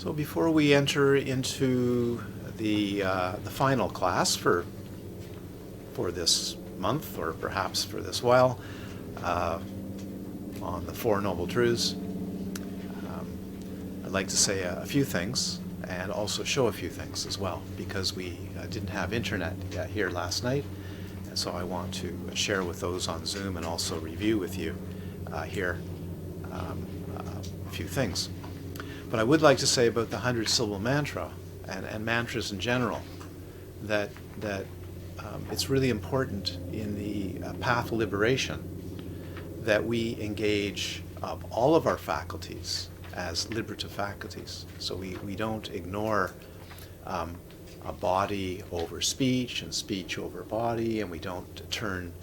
So before we enter into the final class for this month, or perhaps for this while, on the Four Noble Truths, I'd like to say a few things and also show a few things as well, because we didn't have internet here last night, and so I want to share with those on Zoom and also review with you here a few things. But I would like to say about the 100-syllable mantra and mantras in general that it's really important in the path of liberation that we engage all of our faculties as liberative faculties. So we don't ignore a body over speech and speech over body, and we don't turn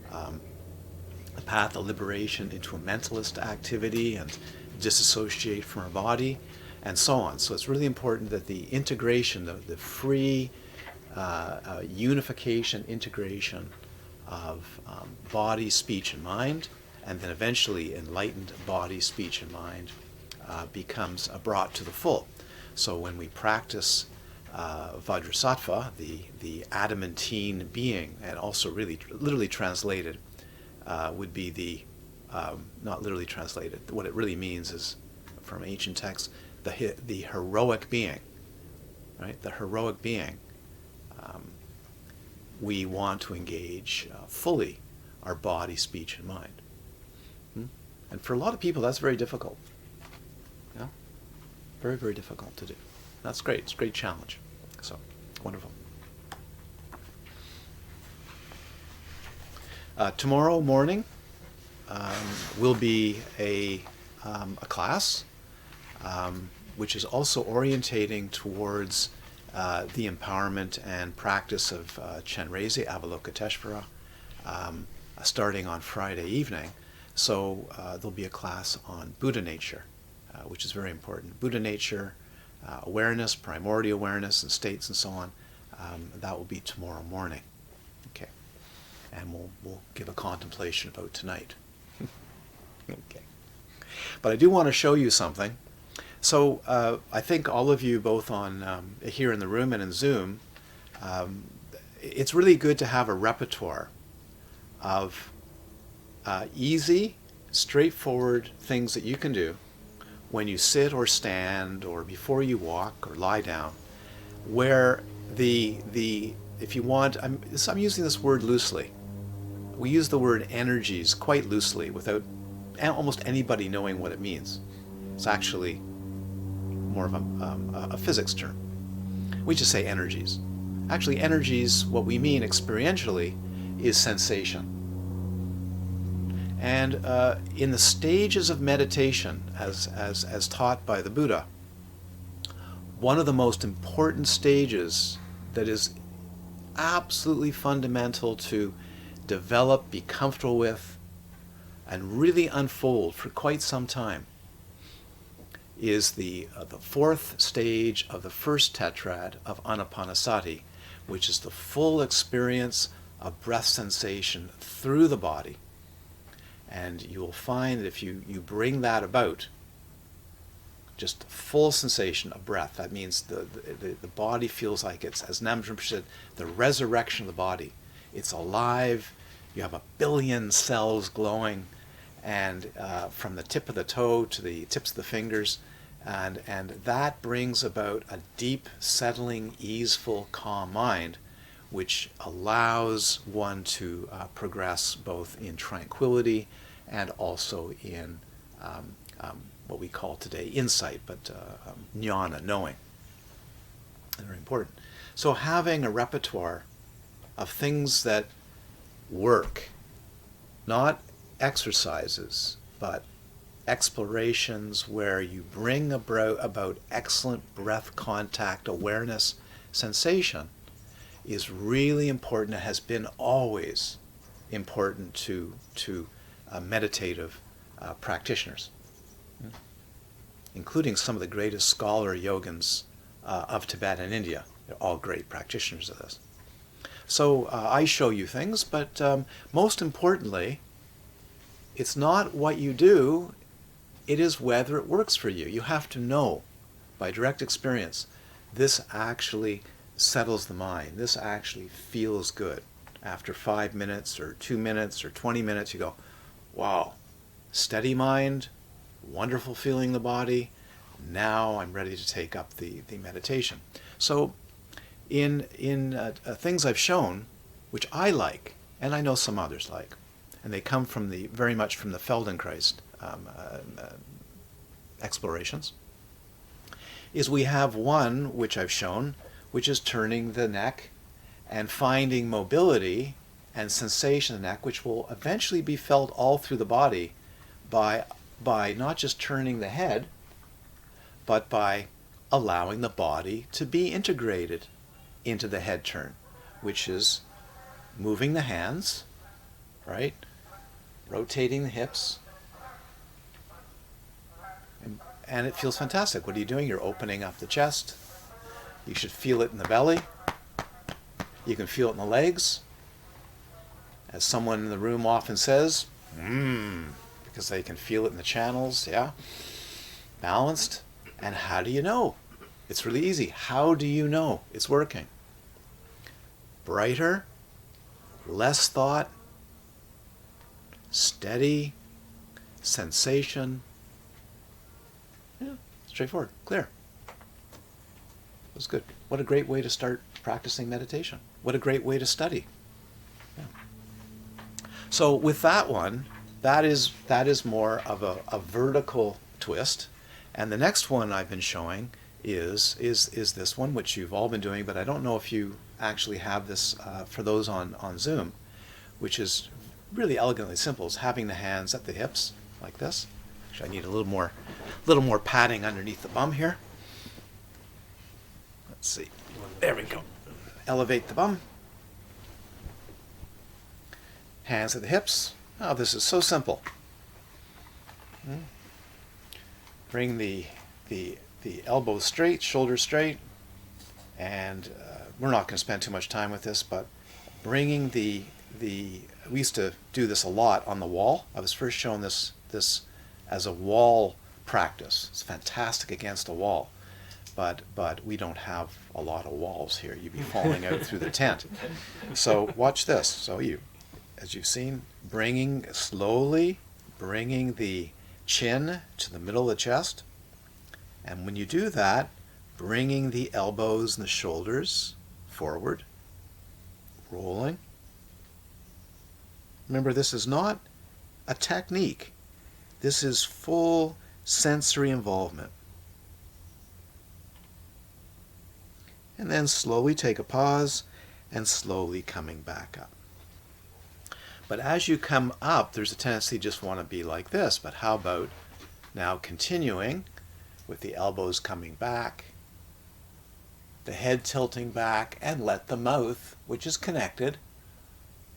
the path of liberation into a mentalist activity and disassociate from our body, and so on. So it's really important that the integration, the free unification, integration of body, speech, and mind, and then eventually enlightened body, speech, and mind becomes brought to the full. So when we practice Vajrasattva, the adamantine being, and also really literally translated would be the not literally translated. What it really means is, from ancient texts, the heroic being, right? The heroic being. We want to engage fully our body, speech, and mind. And for a lot of people, that's very difficult. Yeah, very, very difficult to do. That's great. It's a great challenge. So, wonderful. Tomorrow morning will be a class which is also orientating towards the empowerment and practice of Chenrezig, Avalokiteshvara, starting on Friday evening. So there'll be a class on Buddha nature, which is very important. Buddha nature, awareness, primordial awareness, and states and so on. That will be tomorrow morning. Okay. And we'll give a contemplation about tonight. Okay. But I do want to show you something. So I think all of you, both on here in the room and in Zoom, it's really good to have a repertoire of easy, straightforward things that you can do when you sit or stand or before you walk or lie down, where if you want, I'm using this word loosely. We use the word energies quite loosely without almost anybody knowing what it means. It's actually more of a physics term. We just say energies. Actually, energies, what we mean experientially, is sensation. And in the stages of meditation, as taught by the Buddha, one of the most important stages that is absolutely fundamental to develop, be comfortable with, and really unfold for quite some time is the fourth stage of the first tetrad of Anapanasati, which is the full experience of breath sensation through the body. And you will find that if you bring that about, just full sensation of breath, that means the body feels like it's, as Namdram said, the resurrection of the body. It's alive, you have 1 billion cells glowing, and from the tip of the toe to the tips of the fingers, and that brings about a deep, settling, easeful, calm mind, which allows one to progress both in tranquility and also in what we call today insight, but jnana, knowing. Very important. So having a repertoire of things that work, not exercises, but explorations where you bring about excellent breath contact, awareness, sensation, is really important. It has been always important to meditative practitioners, including some of the greatest scholar yogins of Tibet and India. They're all great practitioners of this. So I show you things, but most importantly, it's not what you do, it is whether it works for you. You have to know by direct experience, this actually settles the mind. This actually feels good. After 5 minutes or 2 minutes or 20 minutes, you go, wow, steady mind, wonderful feeling in the body. Now I'm ready to take up the meditation. So in things I've shown, which I like, and I know some others like, and they come from very much from the Feldenkrais explorations, is we have one, which I've shown, which is turning the neck and finding mobility and sensation in the neck, which will eventually be felt all through the body by not just turning the head, but by allowing the body to be integrated into the head turn, which is moving the hands, right? Rotating the hips. And it feels fantastic. What are you doing? You're opening up the chest. You should feel it in the belly. You can feel it in the legs. As someone in the room often says, because they can feel it in the channels, yeah? Balanced. And how do you know? It's really easy. How do you know it's working? Brighter, less thought, steady, sensation. Yeah, straightforward, clear. That's good. What a great way to start practicing meditation. What a great way to study. Yeah. So with that one, that is more of a vertical twist. And the next one I've been showing is this one, which you've all been doing, but I don't know if you actually have this for those on Zoom, which is really elegantly simple. It's having the hands at the hips like this. Actually, I need a little more padding underneath the bum here. Let's see. There we go. Elevate the bum. Hands at the hips. Oh, this is so simple. Bring the elbows straight, shoulders straight, and we're not going to spend too much time with this, but bringing we used to do this a lot on the wall. I was first shown this as a wall practice. It's fantastic against a wall, but we don't have a lot of walls here. You'd be falling out through the tent. So watch this. So as you've seen, slowly bringing the chin to the middle of the chest. And when you do that, bringing the elbows and the shoulders forward, rolling. Remember, this is not a technique. This is full sensory involvement. And then slowly take a pause and slowly coming back up. But as you come up, there's a tendency to just want to be like this. But how about now continuing with the elbows coming back, the head tilting back, and let the mouth, which is connected,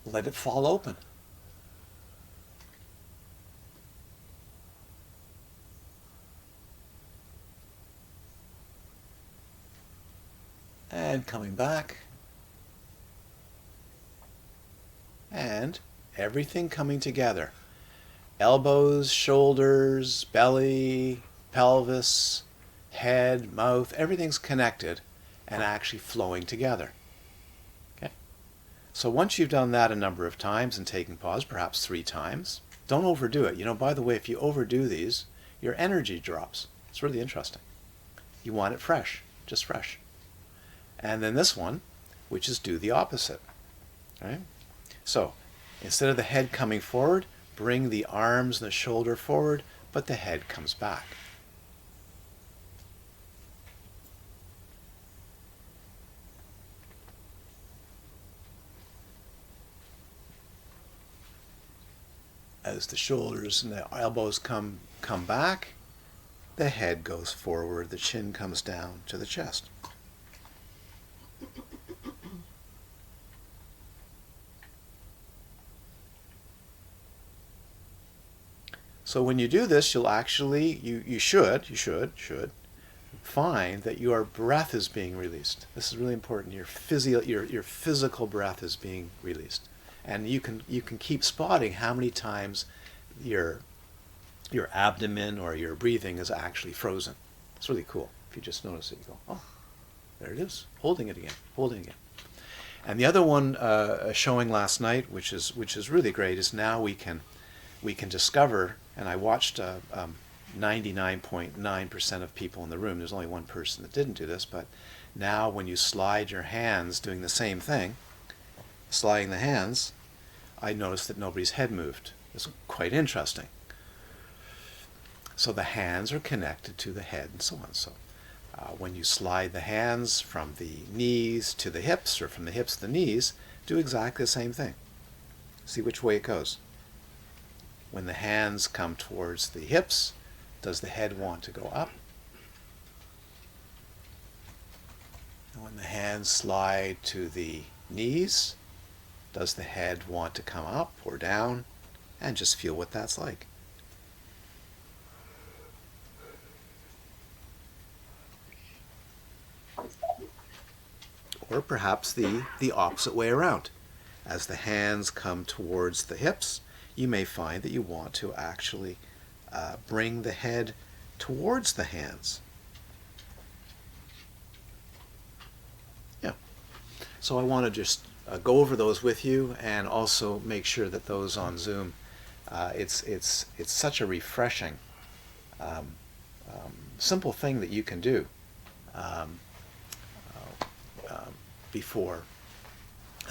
let it fall open. And coming back. And everything coming together. Elbows, shoulders, belly, pelvis, head, mouth, everything's connected and actually flowing together. Okay? So once you've done that a number of times and taken pause, perhaps 3 times, don't overdo it. By the way, if you overdo these, your energy drops. It's really interesting. You want it fresh, just fresh. And then this one, which is do the opposite. Right? So instead of the head coming forward, bring the arms and the shoulder forward, but the head comes back. As the shoulders and the elbows come back, the head goes forward, the chin comes down to the chest. So when you do this, you'll actually, you should find that your breath is being released. This is really important. Your physical breath is being released. And you can keep spotting how many times your abdomen or your breathing is actually frozen. It's really cool. If you just notice it, you go, oh, there it is, holding it again, holding it again. And the other one showing last night, which is really great, is now we can discover. And I watched 99.9% of people in the room. There's only one person that didn't do this, but now when you slide your hands, doing the same thing, sliding the hands, I noticed that nobody's head moved. It's quite interesting. So the hands are connected to the head and so on. So when you slide the hands from the knees to the hips, or from the hips to the knees, do exactly the same thing. See which way it goes. When the hands come towards the hips, does the head want to go up? And when the hands slide to the knees, does the head want to come up or down? And just feel what that's like. Or perhaps the opposite way around. As the hands come towards the hips, you may find that you want to actually bring the head towards the hands. Yeah. So I want to just go over those with you, and also make sure that those on Zoom, it's such a refreshing, simple thing that you can do before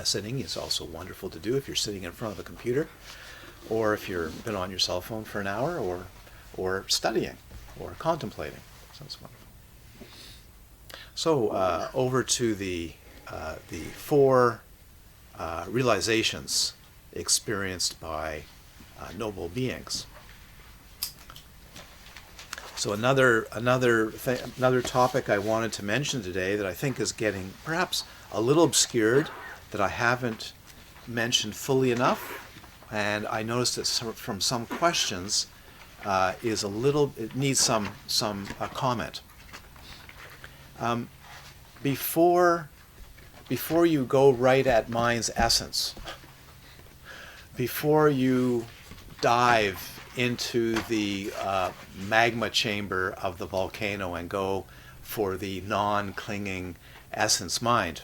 sitting. It's also wonderful to do if you're sitting in front of a computer, or if you've been on your cell phone for an hour, or studying, or contemplating. So it's wonderful. So over to the 4 realizations experienced by noble beings. So another topic I wanted to mention today that I think is getting perhaps a little obscured, that I haven't mentioned fully enough, and I noticed that from some questions it needs some comment. Before you go right at mind's essence, before you dive into the magma chamber of the volcano and go for the non-clinging essence mind,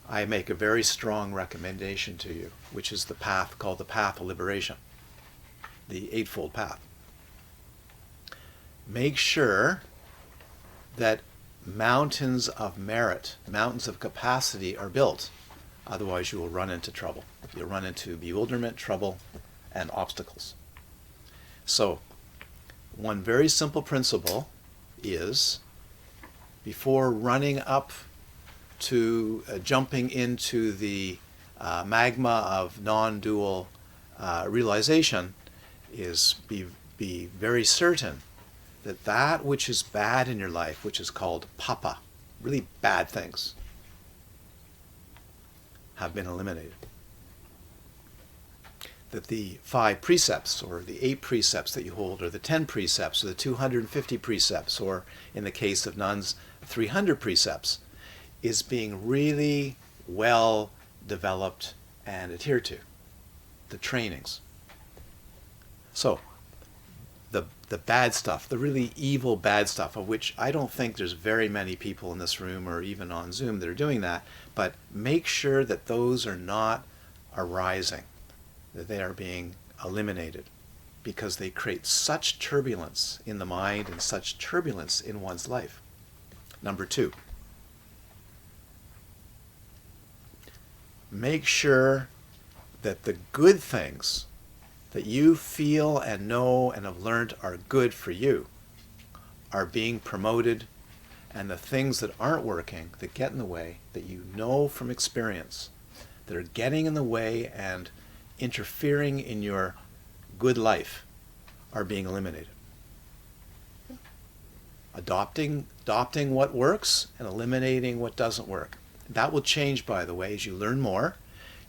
I make a very strong recommendation to you, which is the path called the path of liberation, the Eightfold Path. Make sure that mountains of merit, mountains of capacity are built. Otherwise you will run into trouble. You'll run into bewilderment, trouble, and obstacles. So, one very simple principle is, before running up to jumping into the magma of non-dual realization, is be very certain that that which is bad in your life, which is called papa, really bad things, have been eliminated. That the 5 precepts, or the 8 precepts that you hold, or the 10 precepts, or the 250 precepts, or in the case of nuns, 300 precepts, is being really well developed and adhered to. The trainings. So, the bad stuff, the really evil bad stuff, of which I don't think there's very many people in this room or even on Zoom that are doing that, but make sure that those are not arising, that they are being eliminated, because they create such turbulence in the mind and such turbulence in one's life. Number 2, make sure that the good things that you feel and know and have learned are good for you are being promoted, and the things that aren't working, that get in the way, that you know from experience, that are getting in the way and interfering in your good life, are being eliminated. Adopting what works and eliminating what doesn't work. That will change, by the way, as you learn more.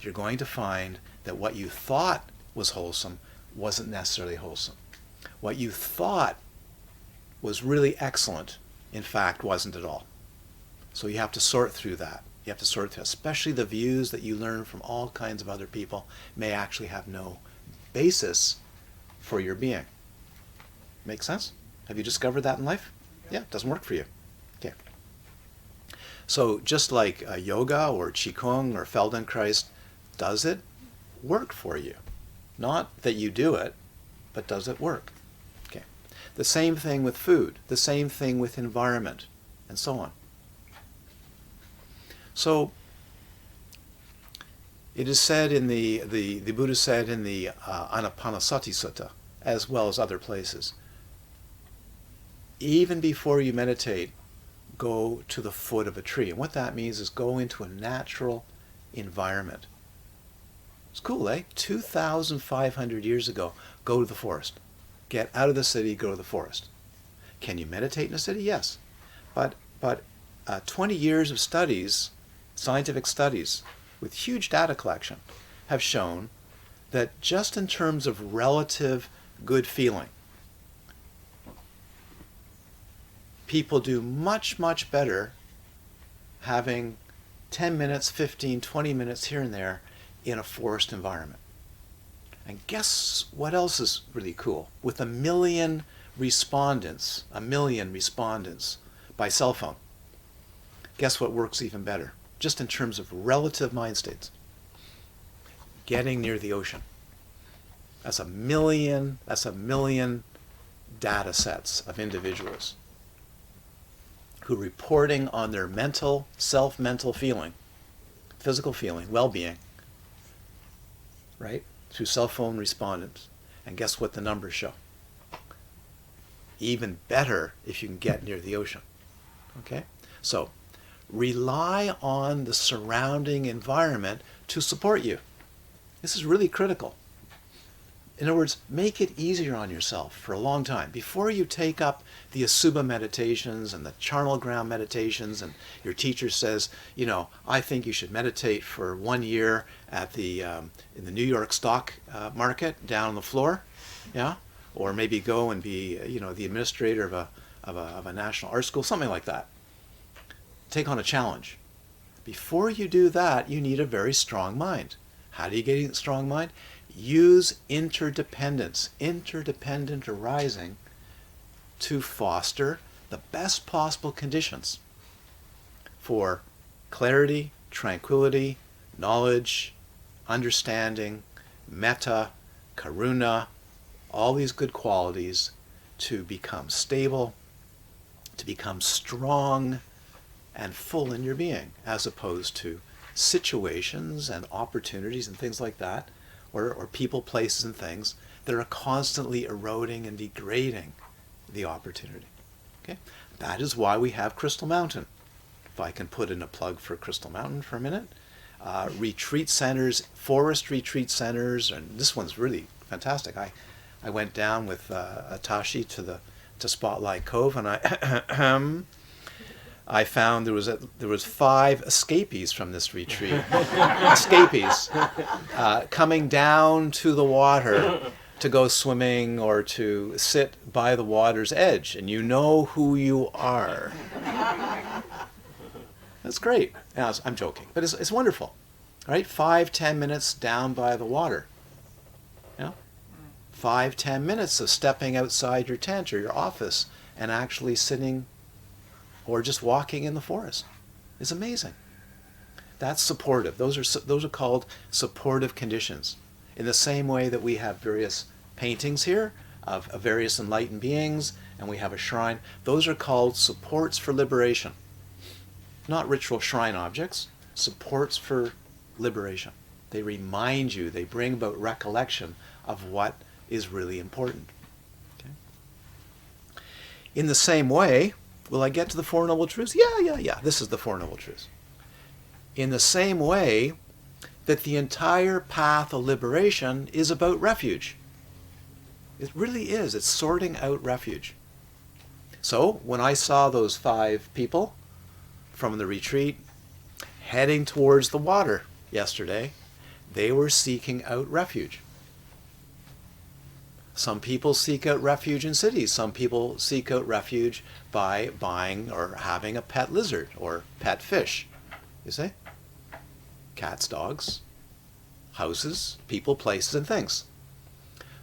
You're going to find that what you thought was wholesome wasn't necessarily wholesome. What you thought was really excellent, in fact, wasn't at all. So you have to sort through that. You have to sort through, especially the views that you learn from all kinds of other people may actually have no basis for your being. Make sense? Have you discovered that in life? Yeah, it doesn't work for you. Okay. So just like yoga or qigong or Feldenkrais, does it work for you? Not that you do it, but does it work? Okay. The same thing with food, the same thing with environment, and so on. So it is said in the Buddha said in the Anapanasati Sutta, as well as other places, even before you meditate, go to the foot of a tree. And what that means is go into a natural environment. It's cool, eh? 2,500 years ago, go to the forest. Get out of the city, go to the forest. Can you meditate in a city? Yes. But 20 years of studies, scientific studies, with huge data collection, have shown that just in terms of relative good feeling, people do much, much better having 10 minutes, 15, 20 minutes here and there in a forest environment. And guess what else is really cool? With 1 million respondents by cell phone, guess what works even better? Just in terms of relative mind states. Getting near the ocean. That's 1 million data sets of individuals who are reporting on their mental feeling, physical feeling, well-being, right? Through cell phone respondents. And guess what the numbers show? Even better if you can get near the ocean. Okay? So, rely on the surrounding environment to support you. This is really critical. In other words, make it easier on yourself for a long time. Before you take up the Asubha meditations and the charnel ground meditations, and your teacher says, I think you should meditate for 1 year at the in the New York stock market down on the floor, yeah, or maybe go and be the administrator of a national art school, something like that. Take on a challenge. Before you do that, you need a very strong mind. How do you get a strong mind? Use interdependence, interdependent arising, to foster the best possible conditions for clarity, tranquility, knowledge, understanding, metta, karuna, all these good qualities to become stable, to become strong and full in your being, as opposed to situations and opportunities and things like that, or people, places, and things that are constantly eroding and degrading the opportunity. Okay? That is why we have Crystal Mountain. If I can put in a plug for Crystal Mountain for a minute. Retreat centers, forest retreat centers, and this one's really fantastic. I went down with Tashi to Spotlight Cove, and I found there was 5 escapees from this retreat. Escapees coming down to the water to go swimming or to sit by the water's edge, and you know who you are. That's great. Now, I'm joking, but it's wonderful, right? 5-10 minutes down by the water. 5-10 minutes of stepping outside your tent or your office and actually sitting or just walking in the forest is amazing. That's supportive. Those are called supportive conditions. In the same way that we have various paintings here of various enlightened beings, and we have a shrine, those are called supports for liberation. Not ritual shrine objects, supports for liberation. They remind you, they bring about recollection of what is really important. Okay? In the same way, will I get to the Four Noble Truths? Yeah. This is the Four Noble Truths. In the same way that the entire path of liberation is about refuge. It really is. It's sorting out refuge. So when I saw those 5 people from the retreat heading towards the water yesterday, they were seeking out refuge. Some people seek out refuge in cities. Some people seek out refuge by buying or having a pet lizard or pet fish. You see? Cats, dogs, houses, people, places, and things.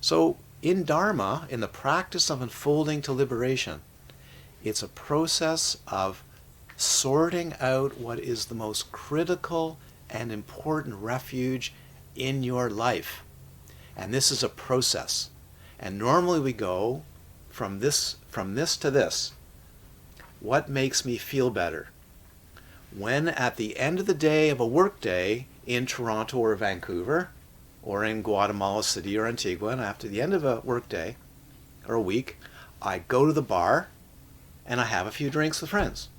So in Dharma, in the practice of unfolding to liberation, It's a process of sorting out what is the most critical and important refuge in your life. And this is a process. And normally we go from this to this. What makes me feel better? When at the end of the day of a work day in Toronto or Vancouver, or in Guatemala City or Antigua, and after the end of a work day or a week, I go to the bar and I have a few drinks with friends.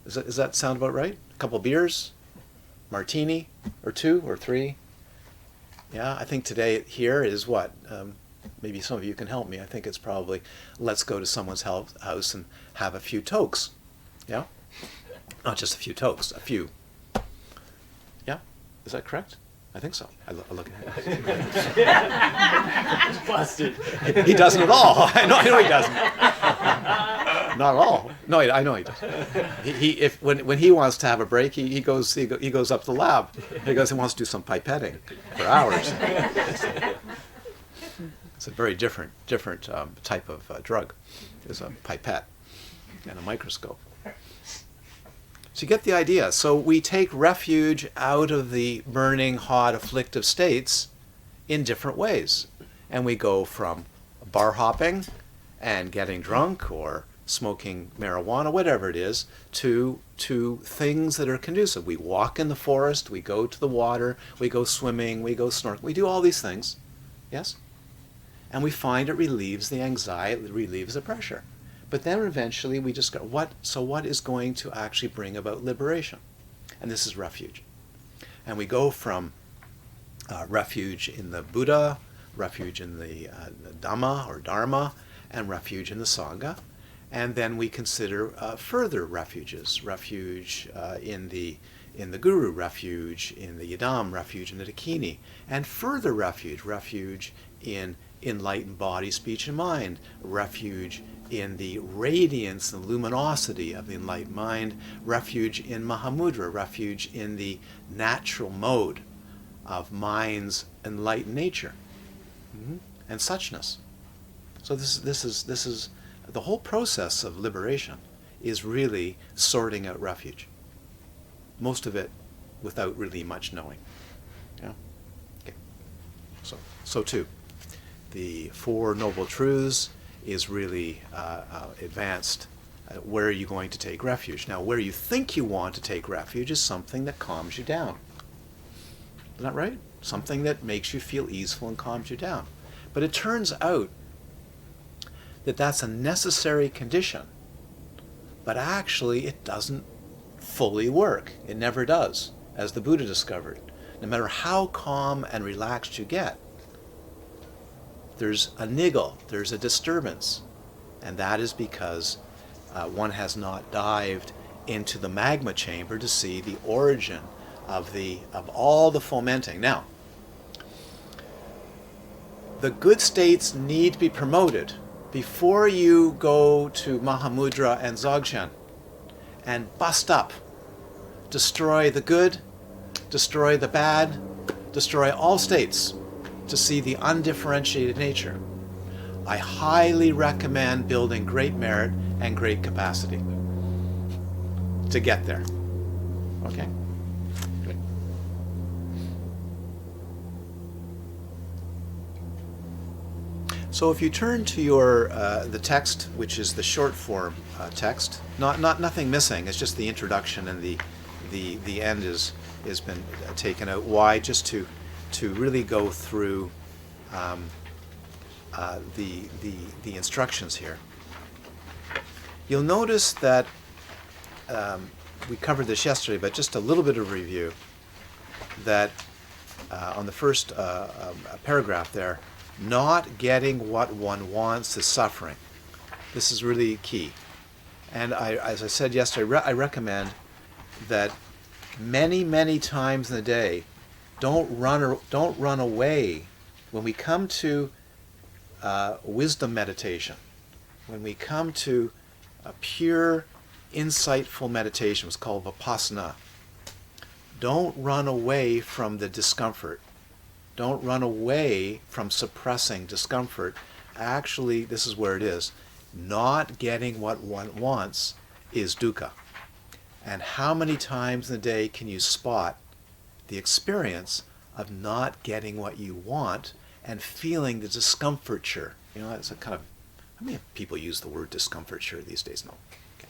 Does that sound about right? A couple beers, martini, or 2 or 3. Yeah, I think today here is what? Maybe some of you can help me. I think it's probably, let's go to someone's house and have a few tokes. Yeah? Not just a few tokes, a few. Yeah? Is that correct? I think so. I look at him. Busted. He doesn't at all. I know he doesn't. Not at all. No, I know he does. When he wants to have a break, he goes up to the lab. He wants to do some pipetting for hours. It's a very different type of drug. There's a pipette and a microscope. So you get the idea. So we take refuge out of the burning, hot, afflictive states in different ways. And we go from bar hopping and getting drunk or smoking marijuana, whatever it is, to things that are conducive. We walk in the forest, we go to the water, we go swimming, we go snorkeling. We do all these things. Yes? And we find it relieves the anxiety, it relieves the pressure. But then eventually we just go, what is going to actually bring about liberation? And this is refuge. And we go from refuge in the Buddha, refuge in the Dhamma or Dharma, and refuge in the Sangha. And then we consider further refuges, refuge in the Guru, refuge in the Yidam, refuge in the Dakini, and further refuge in enlightened body, speech, and mind, refuge in the radiance and luminosity of the enlightened mind, refuge in Mahamudra, refuge in the natural mode of mind's enlightened nature, and suchness. So this is the whole process of liberation is really sorting out refuge. Most of it without really much knowing. Yeah. Okay. So too, the Four Noble Truths is really advanced. Where are you going to take refuge? Now, where you think you want to take refuge is something that calms you down. Isn't that right? Something that makes you feel easeful and calms you down. But it turns out that that's a necessary condition. But actually, it doesn't fully work. It never does, as the Buddha discovered. No matter how calm and relaxed you get, there's a niggle, there's a disturbance. And that is because one has not dived into the magma chamber to see the origin of all the fomenting. Now, the good states need to be promoted before you go to Mahamudra and Dzogchen and bust up, destroy the good, destroy the bad, destroy all states to see the undifferentiated nature. I highly recommend building great merit and great capacity to get there. Okay? Good. So if you turn to your the text, which is the short form text, nothing missing. It's just the introduction, and the end has been taken out. Why? Just to really go through the instructions here. You'll notice that we covered this yesterday, but just a little bit of review. That on the first paragraph there, not getting what one wants is suffering. This is really key. And as I said yesterday, I recommend that many times in the day, don't run away. When we come to wisdom meditation, when we come to a pure, insightful meditation, it's called vipassana, don't run away from the discomfort. Don't run away from suppressing discomfort. Actually, this is where it is. Not getting what one wants is dukkha. And how many times in a day can you spot the experience of not getting what you want and feeling the discomforture? That's a kind of, how many people use the word discomforture these days? No. Okay.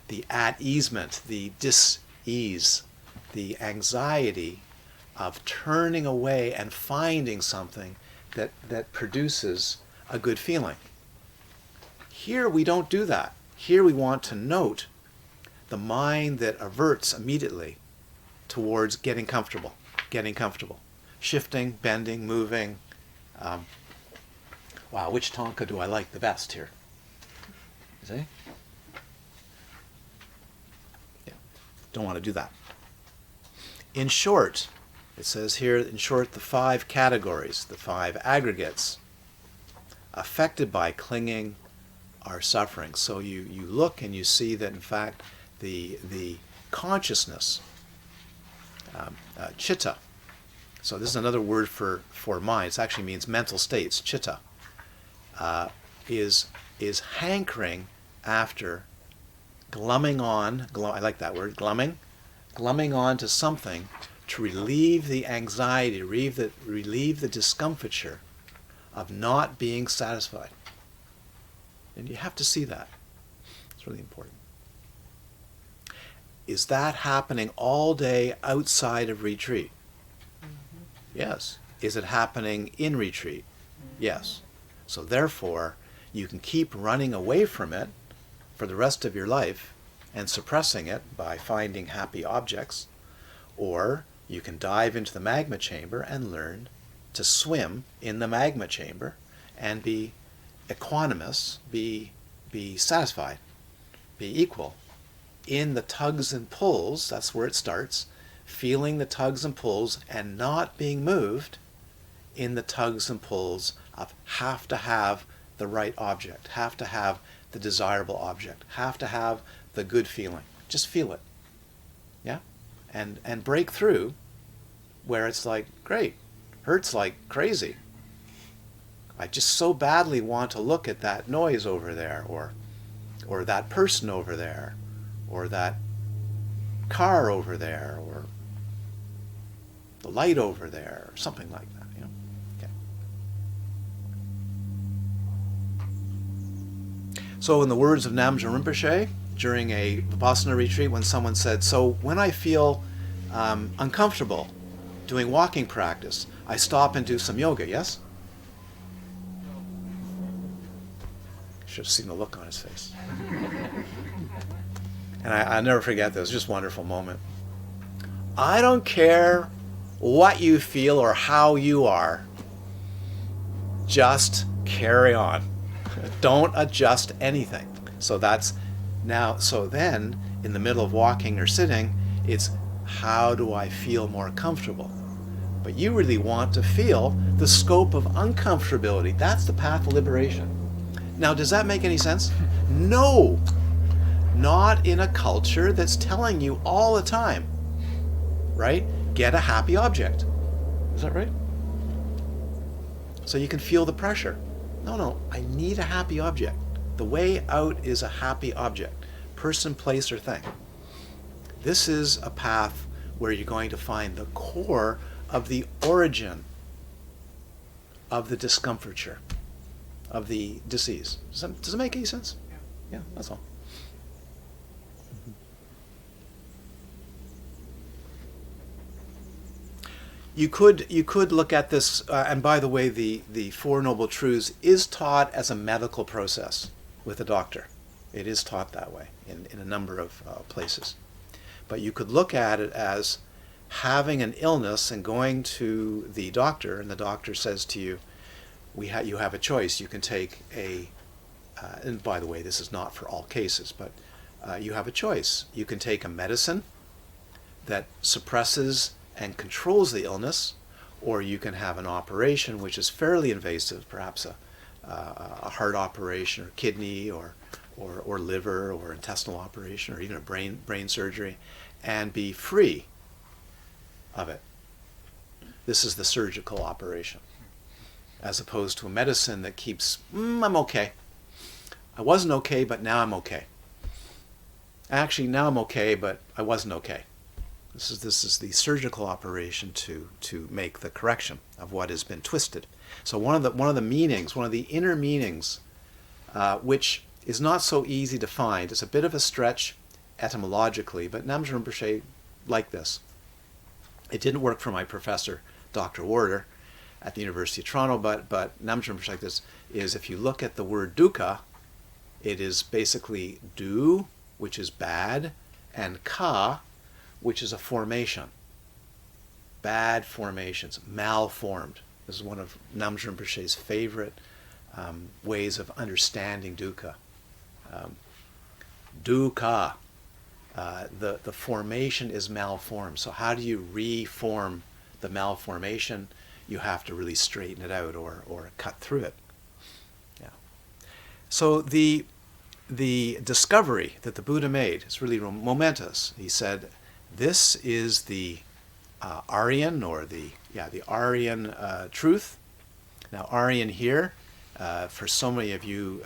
The at-easement, the dis-ease, the anxiety of turning away and finding something that produces a good feeling. Here we don't do that. Here we want to note the mind that averts immediately towards getting comfortable, shifting, bending, moving. Wow, which tanka do I like the best here? You see? Yeah, don't want to do that. In short, it says here, in short, the 5 categories, the 5 aggregates affected by clinging are suffering. So you look and you see that in fact the consciousness, chitta, so this is another word for mind, it actually means mental states, chitta, is hankering after glumming on, I like that word, glumming on to something to relieve the anxiety, relieve the discomfiture of not being satisfied. And you have to see that. It's really important. Is that happening all day outside of retreat? Mm-hmm. Yes. Is it happening in retreat? Mm-hmm. Yes. So therefore, you can keep running away from it for the rest of your life and suppressing it by finding happy objects, or you can dive into the magma chamber and learn to swim in the magma chamber and be equanimous, be satisfied, be equal in the tugs and pulls. That's where it starts, feeling the tugs and pulls and not being moved in the tugs and pulls of have to have the right object, have to have the desirable object, have to have the good feeling. Just feel it. Yeah? And break through where it's like, great, hurts like crazy. I just so badly want to look at that noise over there, or that person over there, or that car over there, or the light over there, or something like that. Okay. So in the words of Namgyal Rinpoche, during a Vipassana retreat, when someone said, so when I feel uncomfortable doing walking practice, I stop and do some yoga, yes? Should have seen the look on his face. And I'll never forget this. It was just a wonderful moment. I don't care what you feel or how you are. Just carry on. Don't adjust anything. So then, in the middle of walking or sitting, it's how do I feel more comfortable? But you really want to feel the scope of uncomfortability. That's the path of liberation. Now, does that make any sense? No. Not in a culture that's telling you all the time, right? Get a happy object. Is that right? So you can feel the pressure. No, I need a happy object. The way out is a happy object. Person, place, or thing. This is a path where you're going to find the core of the origin of the discomfiture, of the disease. Does it make any sense? Yeah, that's all. You could look at this, and by the way, the Four Noble Truths is taught as a medical process with a doctor. It is taught that way in a number of places. But you could look at it as having an illness and going to the doctor, and the doctor says to you, you have a choice. You can take and by the way, this is not for all cases, but you have a choice. You can take a medicine that suppresses and controls the illness, or you can have an operation which is fairly invasive, perhaps a heart operation or kidney or liver or intestinal operation or even a brain surgery, and be free of it. This is the surgical operation, as opposed to a medicine that keeps, I'm okay. I wasn't okay, but now I'm okay. Actually, now I'm okay, but I wasn't okay. This is the surgical operation to make the correction of what has been twisted. So one of the meanings, one of the inner meanings, which is not so easy to find. It's a bit of a stretch etymologically, but Namgyal Rinpoche liked this. It didn't work for my professor, Dr. Warder, at the University of Toronto, but Namgyal Rinpoche like this is, if you look at the word dukkha, it is basically du, which is bad, and ka, which is a formation. Bad formations, malformed. This is one of Namgyal Rinpoche's favorite ways of understanding dukkha. Dukkha, the formation is malformed. So how do you reform the malformation? You have to really straighten it out or cut through it. Yeah. So the discovery that the Buddha made is really momentous. He said, this is the Aryan, or the Aryan truth. Now, Aryan here, for so many of you,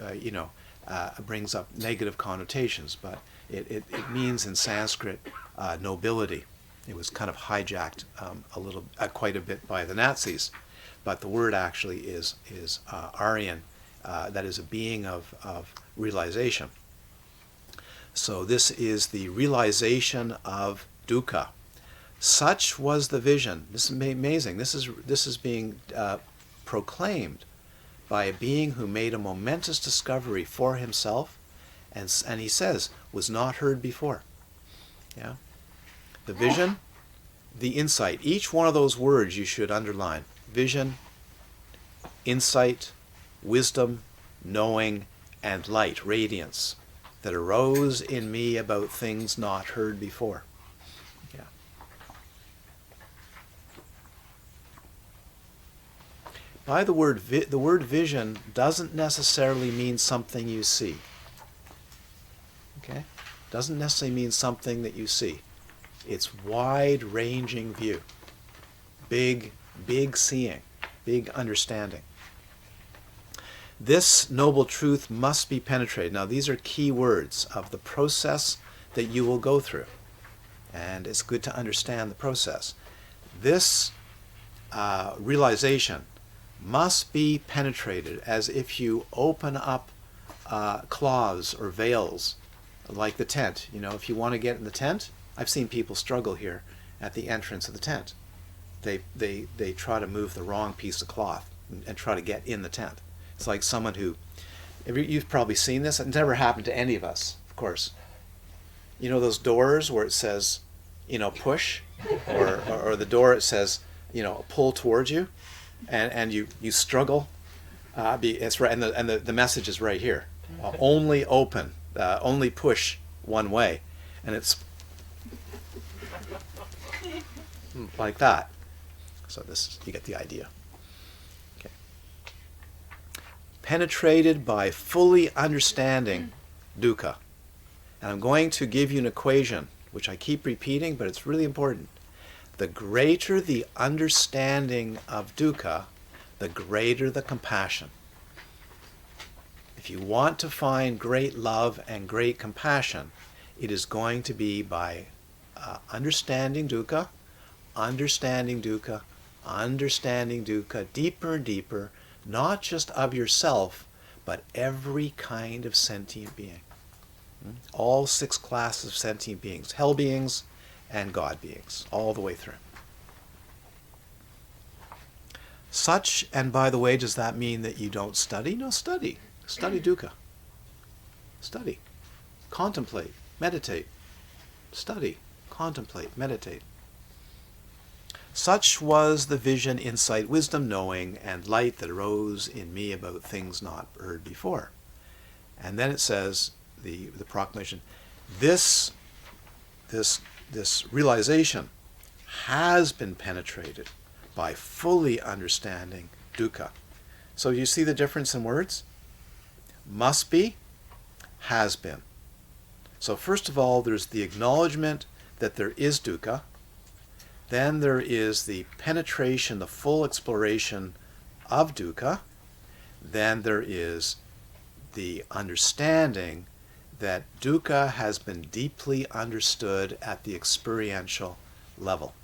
brings up negative connotations, but it means in Sanskrit nobility. It was kind of hijacked quite a bit by the Nazis, but the word actually is Aryan. That is a being of realization. So this is the realization of dukkha. Such was the vision. This is amazing. This is being proclaimed by a being who made a momentous discovery for himself, and he says was not heard before. Yeah, the vision, the insight. Each one of those words you should underline: vision, insight, wisdom, knowing, and light, radiance, that arose in me about things not heard before. Yeah. By the word vision doesn't necessarily mean something you see. Okay? Doesn't necessarily mean something that you see. It's wide-ranging view. Big seeing, big understanding. This noble truth must be penetrated. Now, these are key words of the process that you will go through. And it's good to understand the process. This realization must be penetrated as if you open up cloths or veils, like the tent. You know, if you want to get in the tent, I've seen people struggle here at the entrance of the tent. They try to move the wrong piece of cloth and try to get in the tent. It's like someone who, you've probably seen this. It's never happened to any of us, of course. You know those doors where it says, push, or the door it says, pull towards you, and you struggle. It's right, and the message is right here. Only open, only push one way, and it's like that. So you get the idea. Okay. Penetrated by fully understanding dukkha. And I'm going to give you an equation, which I keep repeating, but it's really important. The greater the understanding of dukkha, the greater the compassion. If you want to find great love and great compassion, it is going to be by understanding dukkha, deeper and deeper, not just of yourself, but every kind of sentient being. All 6 classes of sentient beings, hell beings and God beings, all the way through. Such, and by the way, does that mean that you don't study? No, study. Study dukkha. Study. Contemplate. Meditate. Study. Contemplate. Meditate. Such was the vision, insight, wisdom, knowing, and light that arose in me about things not heard before. And then it says, the proclamation, this realization has been penetrated by fully understanding dukkha. So you see the difference in words? Must be, has been. So first of all, there's the acknowledgement that there is dukkha. Then there is the penetration, the full exploration of dukkha. Then there is the understanding that dukkha has been deeply understood at the experiential level,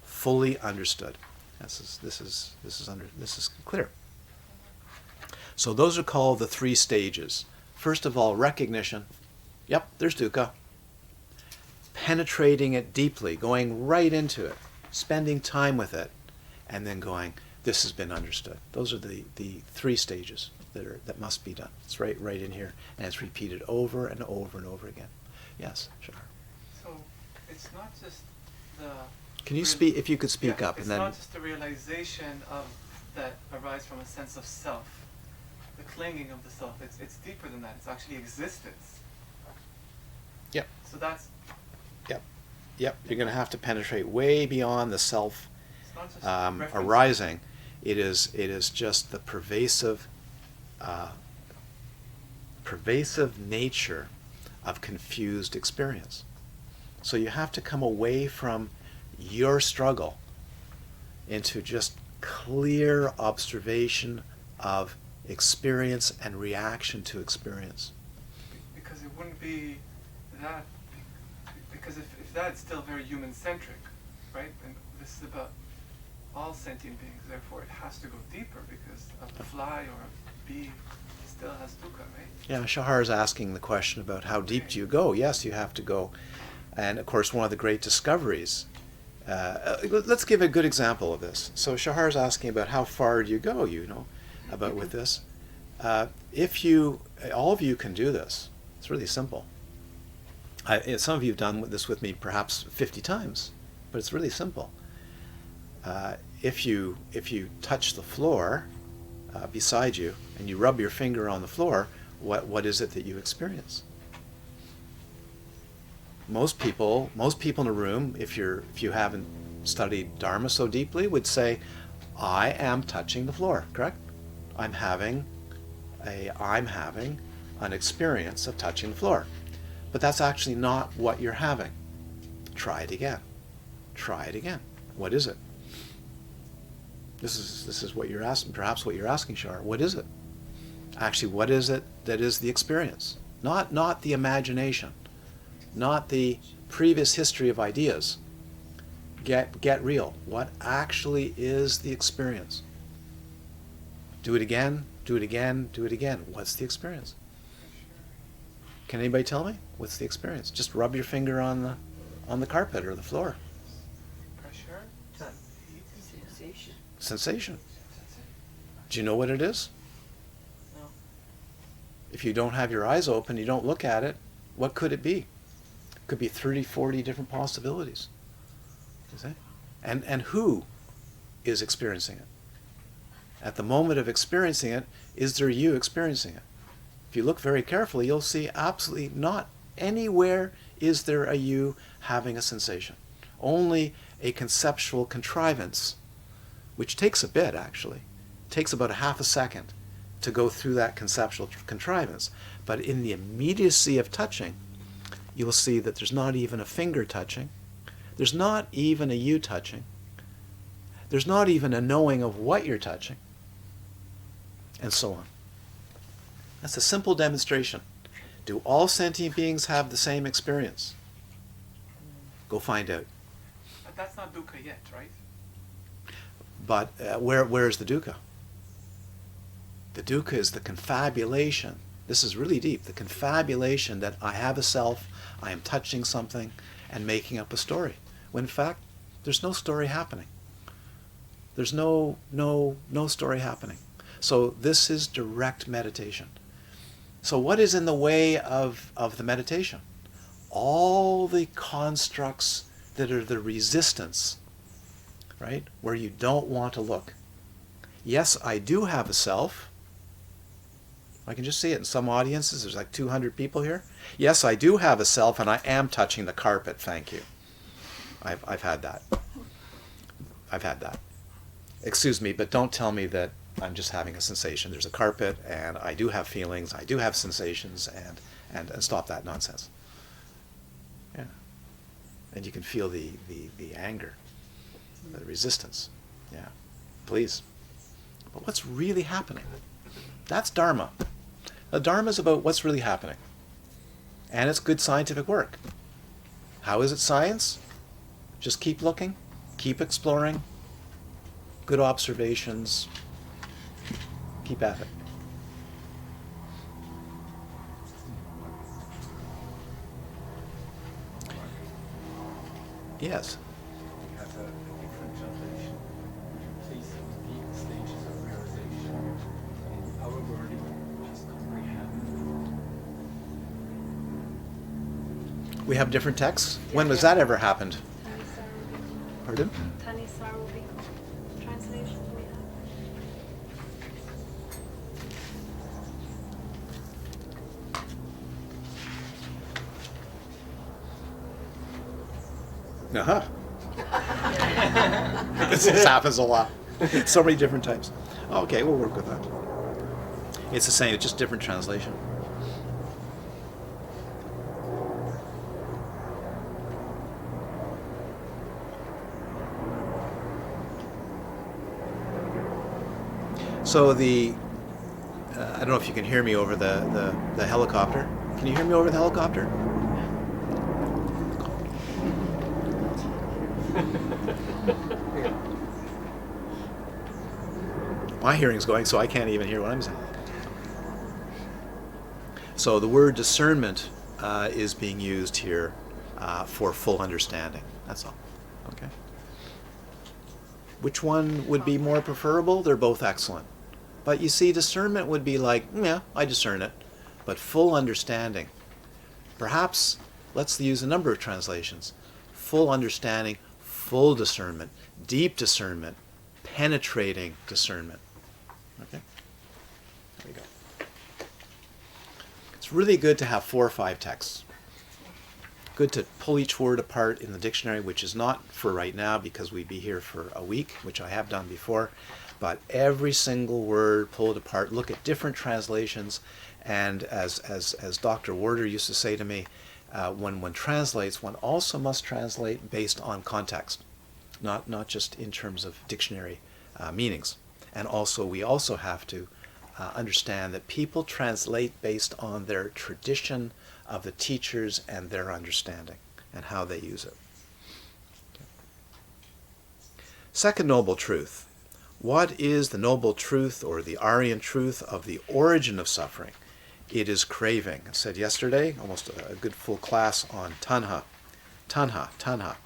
fully understood. This is clear. So those are called the three stages. First of all, recognition. Yep, there's dukkha. Penetrating it deeply, going right into it, spending time with it, and then going, this has been understood. Those are the three stages that must be done. It's right in here, and it's repeated over and over and over again. Yes, sure. So it's not just the... Can you speak, if you could speak up, and then... It's not just the realization of that arises from a sense of self, the clinging of the self. It's deeper than that. It's actually existence. Yep. So that's... Yep. You're going to have to penetrate way beyond the self arising. It is just the pervasive nature of confused experience. So you have to come away from your struggle into just clear observation of experience and reaction to experience. Because it wouldn't be that, because if that's still very human-centric, right? And this is about all sentient beings, therefore it has to go deeper, because a fly or a bee still has dukkha, right? Yeah, Shahar is asking the question about how deep do you go? Yes, you have to go. And of course, one of the great discoveries, let's give a good example of this. So Shahar is asking about how far do you go, about with this. All of you can do this. It's really simple. Some of you have done this with me perhaps 50 times, but it's really simple. If you touch the floor beside you and you rub your finger on the floor, what is it that you experience? Most people in a room, if you haven't studied Dharma so deeply, would say, I am touching the floor, correct? I'm having an experience of touching the floor. But that's actually not what you're having. Try it again. What is it? This is what you're asking, perhaps what you're asking, Shar. What is it? Actually, what is it that is the experience? Not the imagination, not the previous history of ideas. Get real. What actually is the experience? Do it again. What's the experience? Can anybody tell me? What's the experience? Just rub your finger on the carpet or the floor. Pressure? Sensation. Do you know what it is? No. If you don't have your eyes open, you don't look at it, what could it be? It could be 30, 40 different possibilities. You see? And who is experiencing it? At the moment of experiencing it, is there you experiencing it? If you look very carefully, you'll see absolutely not anywhere is there a you having a sensation. Only a conceptual contrivance, which takes a bit actually. It takes about a half a second to go through that conceptual contrivance. But in the immediacy of touching, you will see that there's not even a finger touching. There's not even a you touching. There's not even a knowing of what you're touching. And so on. That's a simple demonstration. Do all sentient beings have the same experience? Go find out. But that's not dukkha yet, right? But where is the dukkha? The dukkha is the confabulation. This is really deep. The confabulation that I have a self, I am touching something, and making up a story. When in fact, there's no story happening. There's no story happening. So this is direct meditation. So what is in the way of the meditation? All the constructs that are the resistance, right? Where you don't want to look. Yes, I do have a self. I can just see it in some audiences. There's like 200 people here. Yes, I do have a self, and I am touching the carpet. Thank you. I've had that. Excuse me, but don't tell me that I'm just having a sensation. There's a carpet, and I do have feelings, I do have sensations, and stop that nonsense. Yeah. And you can feel the anger, the resistance. Yeah. Please. But what's really happening? That's Dharma. The Dharma is about what's really happening. And it's good scientific work. How is it science? Just keep looking, keep exploring, good observations, keep at it. Yes. We have a different translation, which replaces the stages of realization. In our wording, just comprehend. We have different texts. When was that ever happened? Pardon? Tanisarovic translation we have. Uh-huh. This happens a lot. So many different types. Okay, we'll work with that. It's the same, it's just different translation. So I don't know if you can hear me over the helicopter. Can you hear me over the helicopter? My hearing's going, so I can't even hear what I'm saying. So the word discernment is being used here for full understanding. That's all. Okay. Which one would be more preferable? They're both excellent. But you see, discernment would be like, yeah, I discern it. But full understanding. Perhaps, let's use a number of translations. Full understanding, full discernment, deep discernment, penetrating discernment. Okay? There we go. It's really good to have 4 or 5 texts. Good to pull each word apart in the dictionary, which is not for right now because we'd be here for a week, which I have done before. But every single word, pull it apart, look at different translations. And as Dr. Werder used to say to me, when one translates, one also must translate based on context, not just in terms of dictionary meanings. And also, we also have to understand that people translate based on their tradition of the teachers and their understanding and how they use it. Okay. Second noble truth. What is the noble truth or the Aryan truth of the origin of suffering? It is craving. I said yesterday, almost a good full class on tanha. Tanha.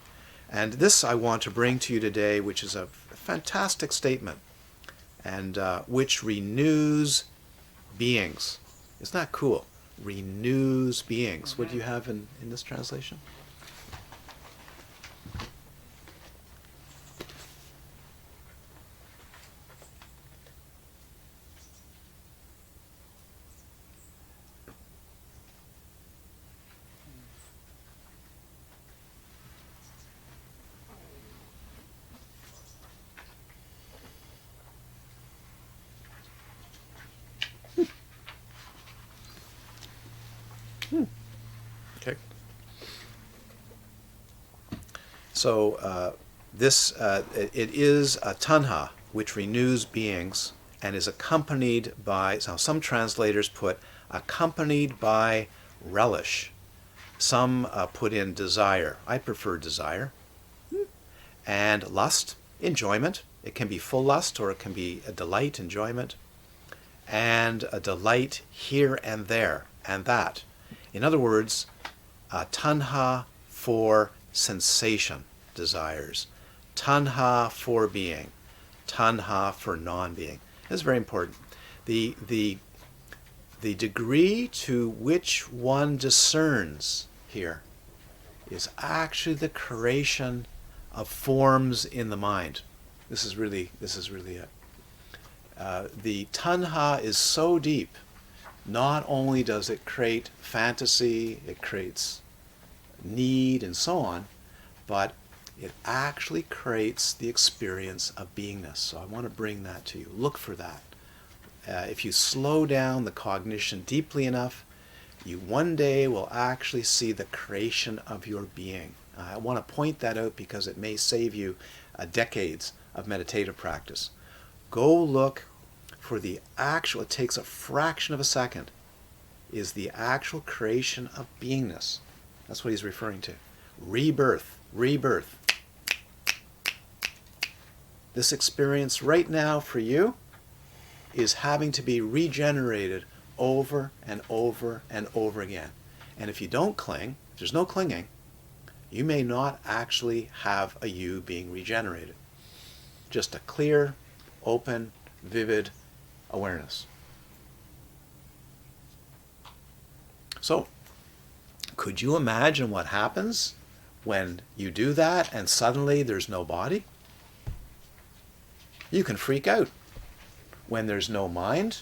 And this I want to bring to you today, which is a fantastic statement, and which renews beings. Isn't that cool? Renews beings. What do you have in this translation? Okay. So it is a tanha, which renews beings and is accompanied by, so some translators put accompanied by relish. Some put in desire. I prefer desire. And lust, enjoyment. It can be full lust or it can be a delight, enjoyment. And a delight here and there and that. In other words, tanha for sensation, desires. Tanha for being. Tanha for non-being. This is very important. The degree to which one discerns here is actually the creation of forms in the mind. This is really it. The tanha is so deep. Not only does it create fantasy, it creates need and so on, but it actually creates the experience of beingness. So I want to bring that to you. Look for that. If you slow down the cognition deeply enough, you one day will actually see the creation of your being. I want to point that out because it may save you decades of meditative practice. Go look for the actual, it takes a fraction of a second is the actual creation of beingness. That's what he's referring to. Rebirth, rebirth. This experience right now for you is having to be regenerated over and over and over again. And if you don't cling, if there's no clinging, you may not actually have a you being regenerated. Just a clear, open, vivid awareness. So, could you imagine what happens when you do that and suddenly there's no body? You can freak out. When there's no mind,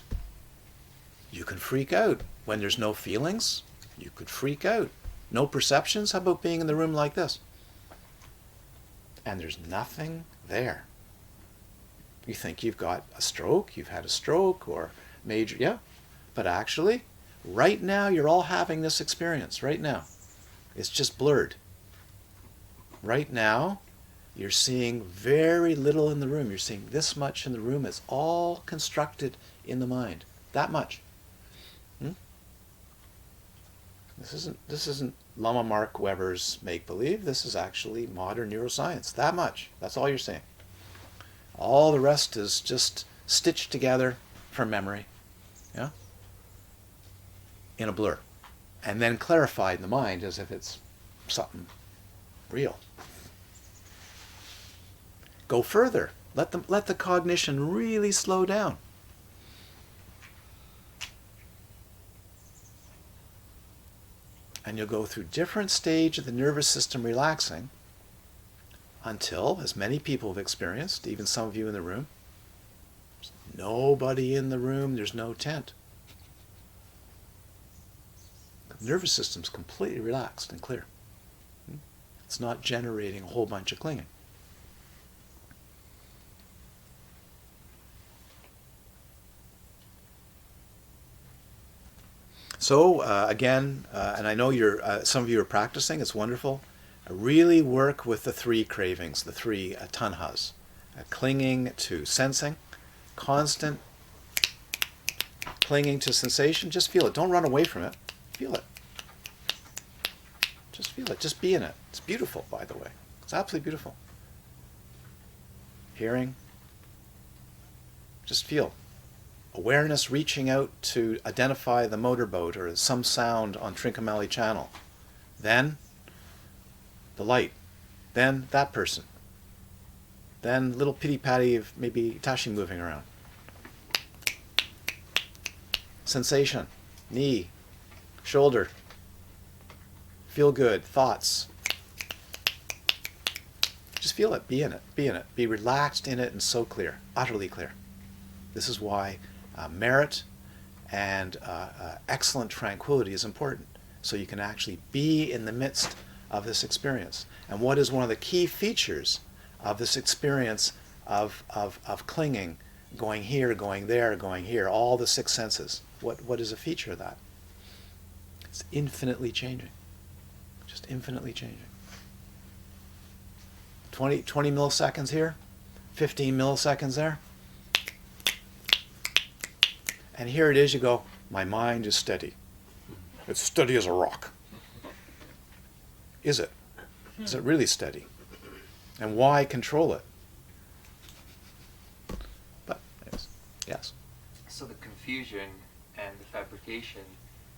you can freak out. When there's no feelings, you could freak out. No perceptions? How about being in the room like this? And there's nothing there. You think you've got a stroke, you've had a stroke or major, yeah. But actually, right now you're all having this experience, right now. It's just blurred. Right now, you're seeing very little in the room. You're seeing this much in the room. It's all constructed in the mind. That much. This isn't Lama Mark Weber's make-believe. This is actually modern neuroscience. That much. That's all you're seeing. All the rest is just stitched together from memory. Yeah? In a blur. And then clarified in the mind as if it's something real. Go further. Let the cognition really slow down. And you'll go through different stages of the nervous system relaxing until, as many people have experienced, even some of you in the room, there's nobody in the room, there's no tent. The nervous system's completely relaxed and clear. It's not generating a whole bunch of clinging. So again, and I know some of you are practicing, it's wonderful. Really work with the three cravings, the three tanhas. Clinging to sensing, constant clinging to sensation. Just feel it. Don't run away from it. Feel it. Just feel it. Just be in it. It's beautiful, by the way. It's absolutely beautiful. Hearing. Just feel. Awareness reaching out to identify the motorboat or some sound on Trincomalee Channel. Then the light. Then that person. Then little pity-patty of maybe Tashi moving around. Sensation. Knee. Shoulder. Feel good. Thoughts. Just feel it. Be in it. Be in it. Be relaxed in it and so clear. Utterly clear. This is why merit and excellent tranquility is important. So you can actually be in the midst of this experience. And what is one of the key features of this experience of clinging, going here, going there, going here, all the six senses? What is a feature of that? It's infinitely changing. Just infinitely changing. 20 milliseconds here, 15 milliseconds there. And here it is, you go, my mind is steady. It's steady as a rock. Is it? Is it really steady? And why control it? But, yes. So the confusion and the fabrication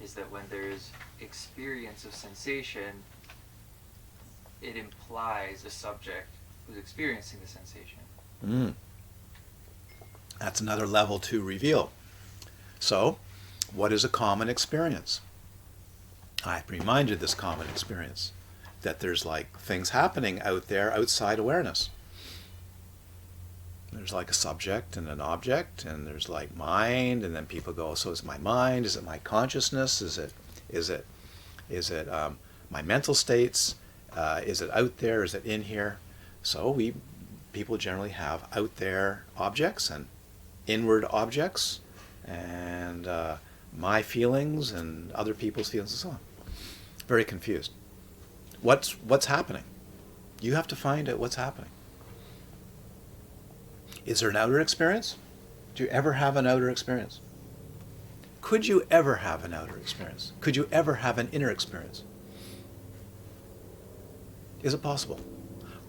is that when there's experience of sensation, it implies a subject who's experiencing the sensation. That's another level to reveal. So, what is a common experience? I've reminded this common experience that there's like things happening out there outside awareness. There's like a subject and an object, and there's like mind, and then people go, so is it my mind? Is it my consciousness? Is it my mental states? Is it out there? Is it in here? So people generally have out there objects and inward objects, and my feelings and other people's feelings and so on. Very confused. What's happening? You have to find out what's happening. Is there an outer experience? Do you ever have an outer experience? Could you ever have an outer experience? Could you ever have an inner experience? Is it possible?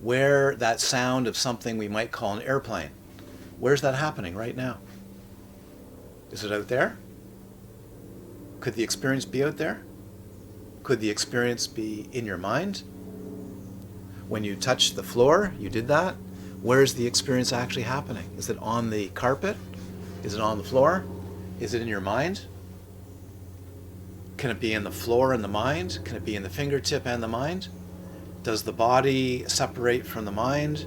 Where that sound of something we might call an airplane, where's that happening right now? Is it out there? Could the experience be out there? Could the experience be in your mind? When you touched the floor, you did that. Where's the experience actually happening? Is it on the carpet? Is it on the floor? Is it in your mind? Can it be in the floor and the mind? Can it be in the fingertip and the mind? Does the body separate from the mind?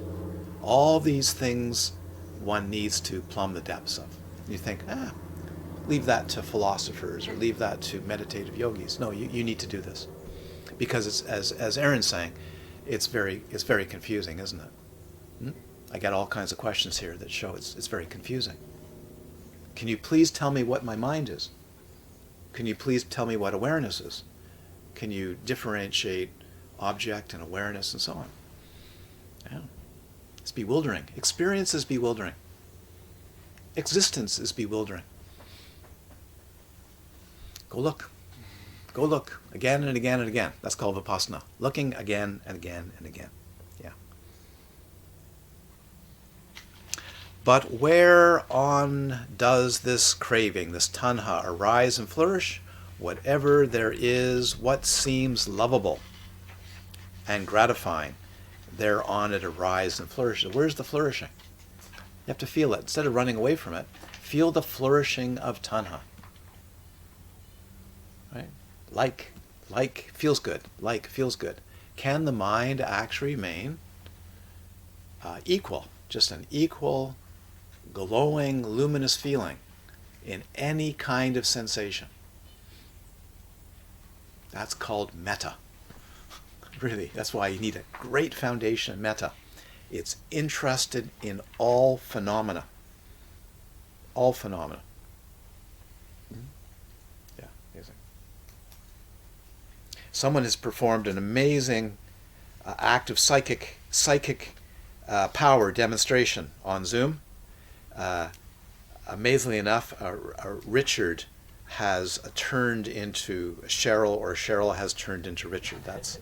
All these things one needs to plumb the depths of. You think, leave that to philosophers or leave that to meditative yogis. No, you need to do this. Because it's, as Aaron's saying, it's very confusing, isn't it? I get all kinds of questions here that show it's very confusing. Can you please tell me what my mind is? Can you please tell me what awareness is? Can you differentiate object and awareness and so on? Yeah. It's bewildering. Experience is bewildering. Existence is bewildering. Go look. Go look again and again and again. That's called vipassana. Looking again and again and again. Yeah. But whereon does this craving, this tanha, arise and flourish? Whatever there is, what seems lovable and gratifying, thereon it arises and flourishes. Where's the flourishing? You have to feel it. Instead of running away from it, feel the flourishing of tanha. Right? Like feels good. Like feels good. Can the mind actually remain equal? Just an equal, glowing, luminous feeling in any kind of sensation. That's called metta. Really, that's why you need a great foundation of metta. It's interested in all phenomena. All phenomena. Yeah, amazing. Someone has performed an amazing act of psychic power demonstration on Zoom. Amazingly enough, Richard has turned into Cheryl, or Cheryl has turned into Richard. That's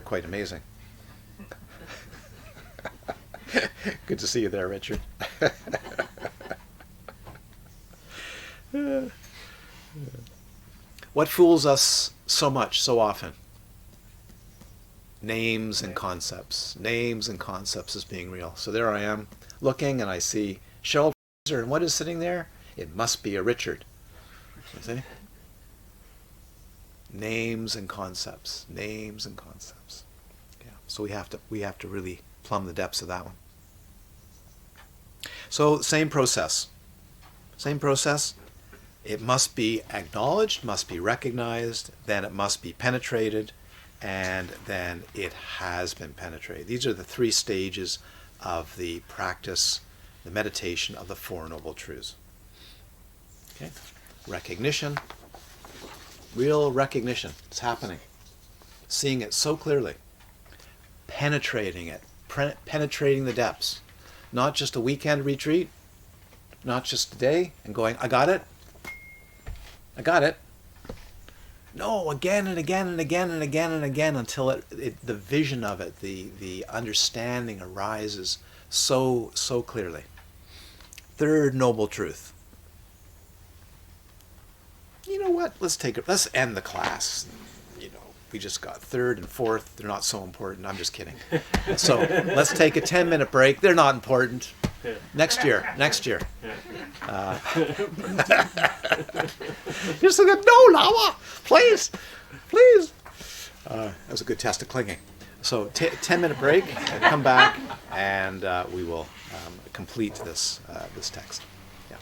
quite amazing. Good to see you there, Richard. What fools us so much, so often? Names and concepts. Names and concepts as being real. So there I am, looking, and I see Cheryl Fraser, and what is sitting there? It must be a Richard. You see? Names and concepts. Names and concepts. Yeah. So we have to really plumb the depths of that one. So same process. Same process. It must be acknowledged, must be recognized, then it must be penetrated, and then it has been penetrated. These are the three stages of the practice, the meditation of the Four Noble Truths. Okay? Recognition, real recognition. It's happening. Seeing it so clearly. Penetrating it. Penetrating the depths. Not just a weekend retreat, not just a day, and going, I got it. I got it. No, again and again and again and again and again until the vision of it, the understanding arises so clearly. Third noble truth. You know what? Let's end the class. We just got third and fourth. They're not so important. I'm just kidding. So let's take a 10-minute break. They're not important. Next year. You're so good. No, Lawa, please. That was a good test of clinging. So 10-minute break, and come back, and we will complete this text. Yeah.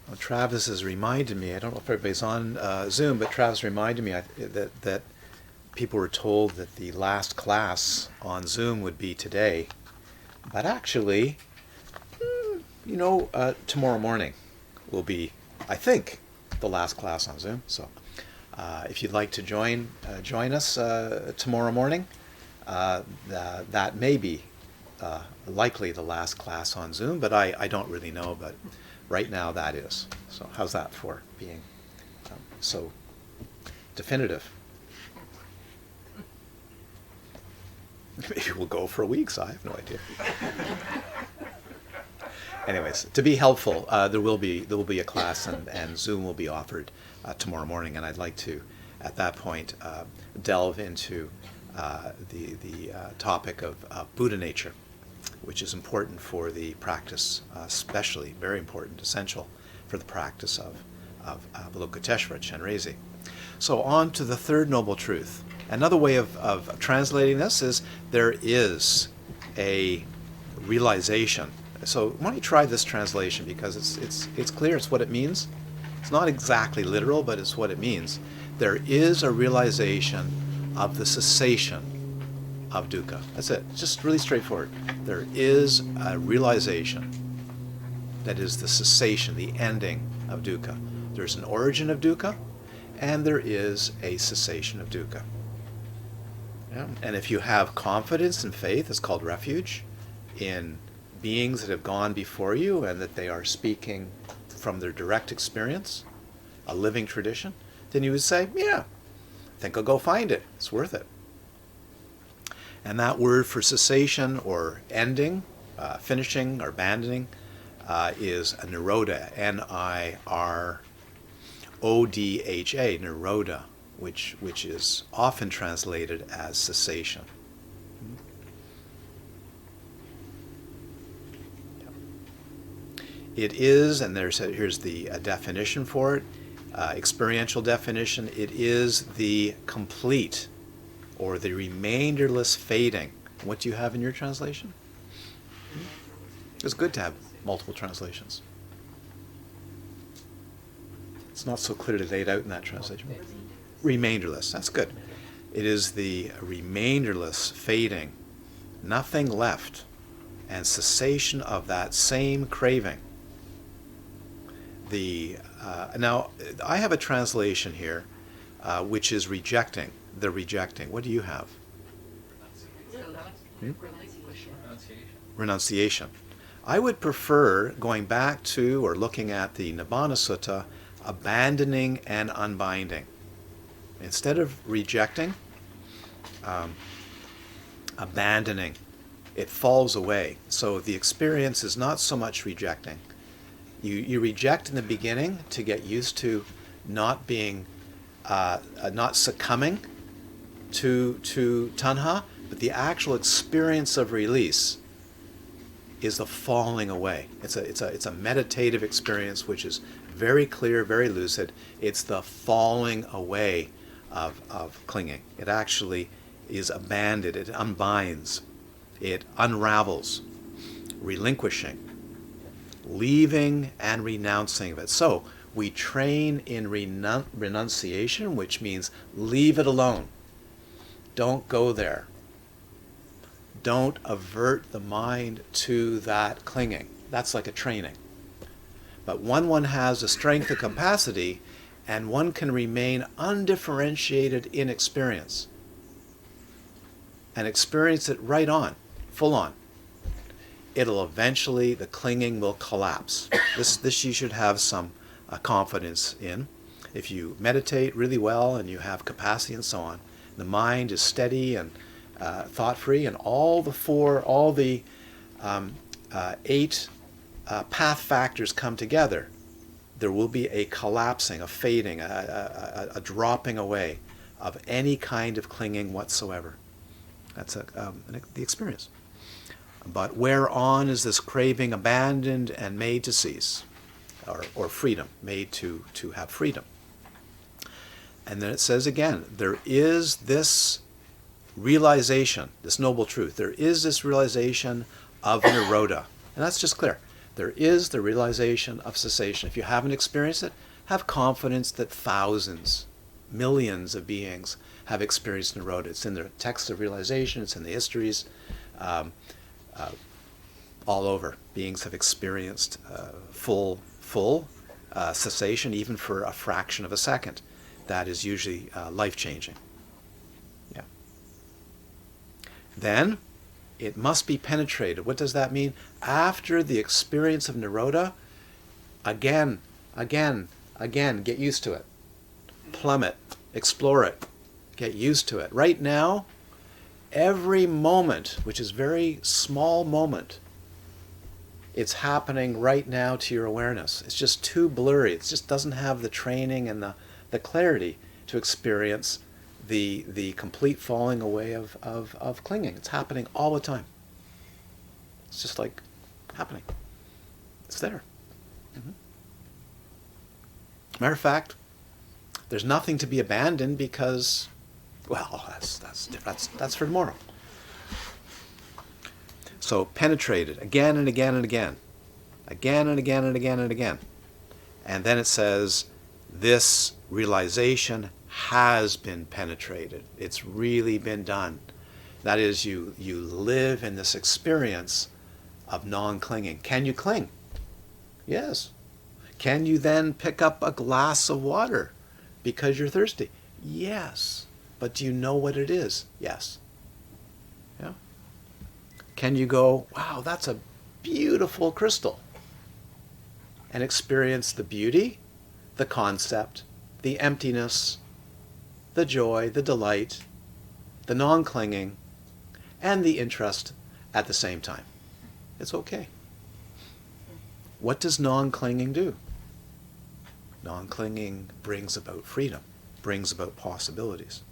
Well, Travis has reminded me, I don't know if everybody's on Zoom, but Travis reminded me that people were told that the last class on Zoom would be today. But actually, tomorrow morning will be, I think, the last class on Zoom. So if you'd like to join us tomorrow morning, that may be likely the last class on Zoom, but I don't really know. But right now that is. So how's that for being so definitive? Maybe we'll go for weeks. I have no idea. Anyways, to be helpful, there will be a class, and Zoom will be offered tomorrow morning, and I'd like to, at that point, delve into the topic of Buddha nature, which is important for the practice, especially very important, essential for the practice of Avalokiteshvara, Chenrezi. So on to the third noble truth. Another way of translating this is there is a realization. So why don't you try this translation, because it's clear, it's what it means. It's not exactly literal, but it's what it means. There is a realization of the cessation of dukkha. That's it. It's just really straightforward. There is a realization that is the cessation, the ending of dukkha. There's an origin of dukkha, and there is a cessation of dukkha. Yeah. And if you have confidence and faith, it's called refuge, in beings that have gone before you and that they are speaking from their direct experience, a living tradition, then you would say, yeah, I think I'll go find it. It's worth it. And that word for cessation or ending, finishing or abandoning, is a nirodha, Nirodha, nirodha, which is often translated as cessation. It is, and here's the definition for it, experiential definition, it is the complete or the remainderless fading. What do you have in your translation? It's good to have multiple translations. It's not so clearly laid out in that translation. Remainderless, that's good. It is the remainderless fading, nothing left, and cessation of that same craving. Now, I have a translation here, which is rejecting, the rejecting. What do you have? Renunciation. I would prefer going back to or looking at the Nibbana Sutta, abandoning and unbinding. Instead of rejecting, abandoning. It falls away. So the experience is not so much rejecting. You reject in the beginning to get used to not being, not succumbing to tanha, but the actual experience of release is the falling away. It's a meditative experience which is very clear, very lucid. It's the falling away of clinging. It actually is abandoned. It unbinds. It unravels, relinquishing, leaving and renouncing of it. So we train in renunciation, which means leave it alone. Don't go there. Don't avert the mind to that clinging. That's like a training. But when one has the strength and capacity, and one can remain undifferentiated in experience, and experience it right on, full on, it'll eventually, the clinging will collapse. This you should have some confidence in. If you meditate really well and you have capacity and so on, the mind is steady and thought-free, and all the 8 path factors come together, there will be a collapsing, a fading, a dropping away of any kind of clinging whatsoever. That's the experience. But whereon is this craving abandoned and made to cease, or freedom, made to have freedom. And then it says again, there is this realization, this noble truth. There is this realization of nirodha. And that's just clear. There is the realization of cessation. If you haven't experienced it, have confidence that thousands, millions of beings have experienced Nirodha. It's in their texts of realization, it's in the histories. Um, all over, beings have experienced full cessation, even for a fraction of a second. That is usually life-changing. Yeah. Then, it must be penetrated. What does that mean? After the experience of Nirodha, again, get used to it. Plumb it. Explore it. Get used to it. Right now, every moment, which is very small moment, it's happening right now to your awareness. It's just too blurry. It just doesn't have the training and the clarity to experience the complete falling away of clinging. It's happening all the time. It's just like happening. It's there. Mm-hmm. Matter of fact, there's nothing to be abandoned because, well, that's for tomorrow. So penetrate it again and again and again. Again and again and again and again. And then it says, this realization has been penetrated. It's really been done. That is, you live in this experience of non-clinging. Can you cling? Yes. Can you then pick up a glass of water because you're thirsty? Yes. But do you know what it is? Yes. Yeah. Can you go, wow, that's a beautiful crystal, and experience the beauty, the concept, the emptiness, the joy, the delight, the non-clinging, and the interest at the same time? It's okay. What does non-clinging do? Non-clinging brings about freedom, brings about possibilities,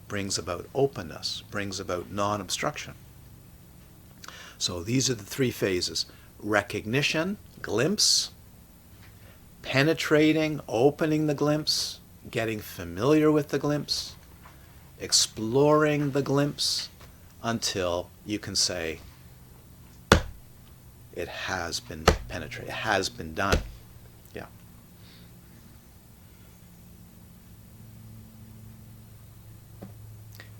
brings about openness, brings about non-obstruction. So these are the three phases: recognition, glimpse; penetrating, opening the glimpse, getting familiar with the glimpse; exploring the glimpse until you can say, it has been penetrated, it has been done. Yeah.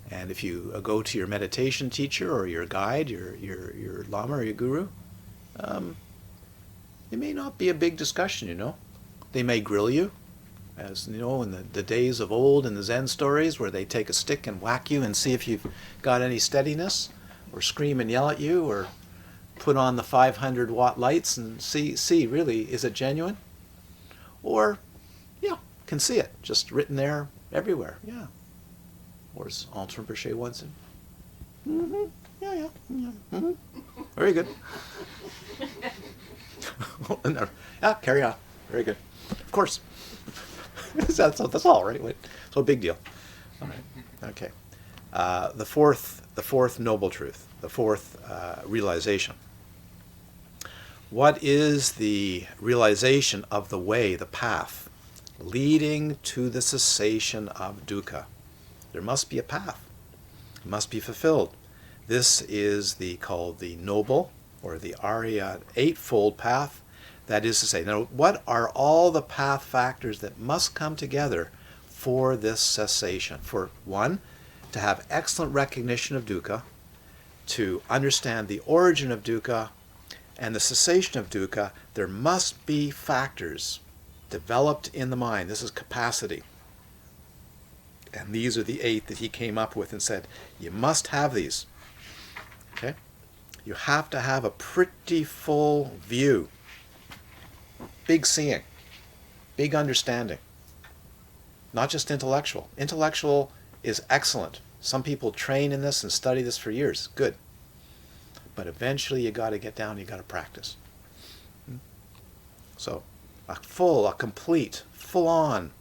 And if you go to your meditation teacher or your guide, your lama or your guru, it may not be a big discussion, you know. They may grill you, as you know, in the days of old in the Zen stories where they take a stick and whack you and see if you've got any steadiness, or scream and yell at you, or put on the 500-watt lights and see really, is it genuine? Or, yeah, can see it, just written there everywhere, yeah. Or as Antoine Berchet once said, yeah, mm-hmm. Very good. Yeah, carry on. Very good. Of course. that's all, right? So big deal. All right. Okay. The fourth noble truth, the fourth realization. What is the realization of the way, the path, leading to the cessation of dukkha? There must be a path. It must be fulfilled. This is called the noble, or the Arya Eightfold Path. That is to say, now what are all the path factors that must come together for this cessation? For one, to have excellent recognition of dukkha, to understand the origin of dukkha and the cessation of dukkha, there must be factors developed in the mind. This is capacity. And these are the 8 that he came up with and said, you must have these. Okay? You have to have a pretty full view. Big seeing. Big understanding. Not just intellectual. Intellectual is excellent. Some people train in this and study this for years. Good. But eventually you got to get down, you got to practice. So, a complete, full-on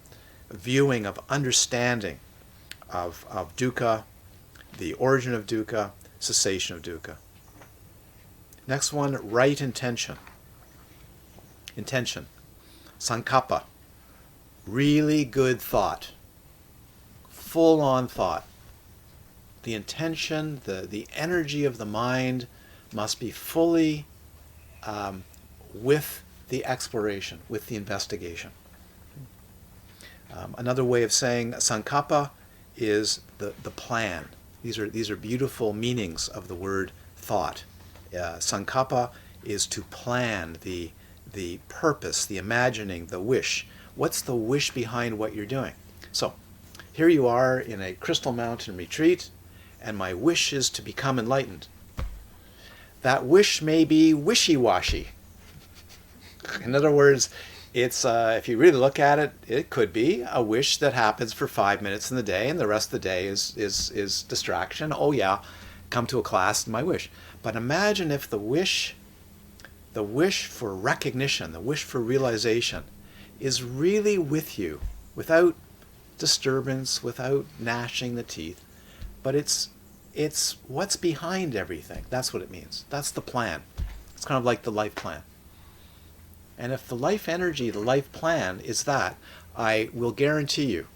viewing of understanding of dukkha, the origin of dukkha, cessation of dukkha. Next one, right intention. Intention. Sankappa. Really good thought. Full-on thought. The intention, the energy of the mind must be fully with the exploration, with the investigation. Another way of saying sankappa is the plan. These are beautiful meanings of the word thought. Sankappa is to plan, the purpose, the imagining, the wish. What's the wish behind what you're doing? So, here you are in a Crystal Mountain retreat, and my wish is to become enlightened. That wish may be wishy-washy. In other words, it's if you really look at it, it could be a wish that happens for 5 minutes in the day, and the rest of the day is distraction. Oh yeah, come to a class, my wish. But imagine if the wish for recognition, the wish for realization, is really with you, without disturbance, without gnashing the teeth, but it's what's behind everything. That's what it means. That's the plan. It's kind of like the life plan. And if the life energy, the life plan is that, I will guarantee you